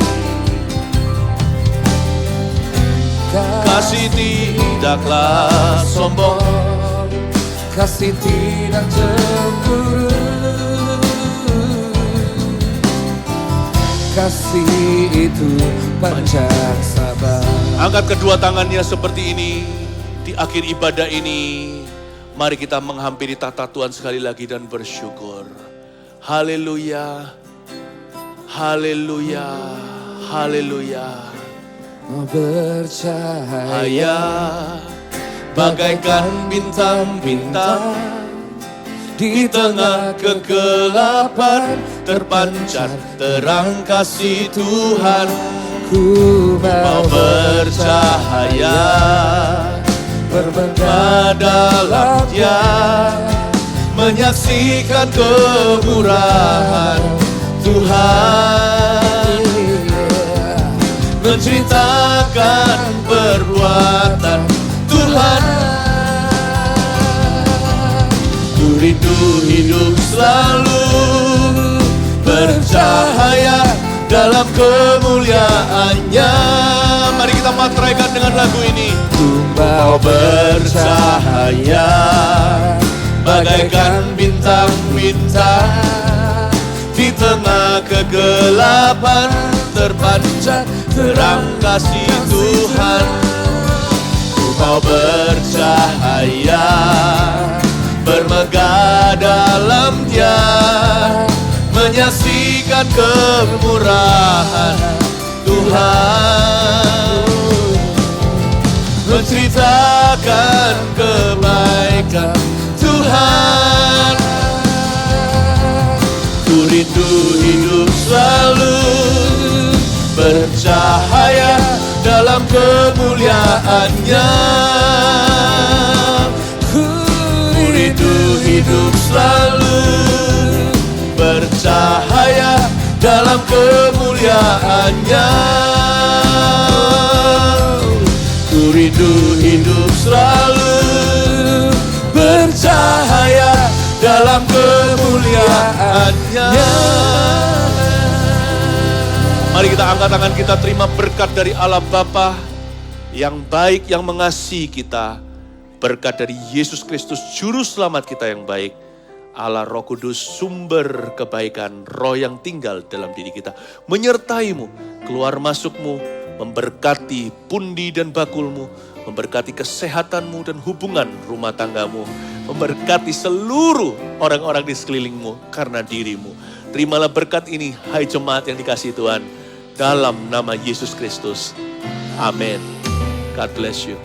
Kasih tidaklah sombong, kasih tidak cemburu, kasih itu panjang sabar. Angkat kedua tangannya seperti ini. Di akhir ibadah ini, mari kita menghampiri tahta Tuhan sekali lagi dan bersyukur. Haleluya, haleluya, haleluya. Bercahaya Bagaikan bintang-bintang di tengah kegelapan, terpancar terang kasih Tuhan. ku Mau bercahaya berbangga dalam Dia, menyaksikan kemurahan Tuhan, menceritakan perbuatan Tuhan. Ku rindu hidup selalu bercahaya dalam kemuliaan-Nya. Mari kita matraikan dengan lagu ini. Mau bercahaya bagaikan bintang-bintang di tengah kegelapan, terpancar terang kasih Tuhan. Ku mau bercahaya bermegah dalam Dia, menyaksikan kemurahan Tuhan, menceritakan kebaikan Tuhan. Ku rindu hidup selalu bercahaya dalam kemuliaan-Nya. Ku rindu hidup selalu bercahaya dalam kemuliaan-Nya. Ku rindu hidup selalu bercahaya dalam kemuliaan-Nya. Mari kita angkat tangan kita, terima berkat dari Allah Bapa yang baik, yang mengasihi kita. Berkat dari Yesus Kristus, Juru Selamat kita yang baik. Allah Roh Kudus, sumber kebaikan, Roh yang tinggal dalam diri kita, menyertaimu, keluar masukmu, memberkati pundi dan bakulmu, memberkati kesehatanmu dan hubungan rumah tanggamu, memberkati seluruh orang-orang di sekelilingmu karena dirimu. Terimalah berkat ini, hai jemaat yang dikasihi Tuhan, dalam nama Yesus Kristus. Amin. God bless you.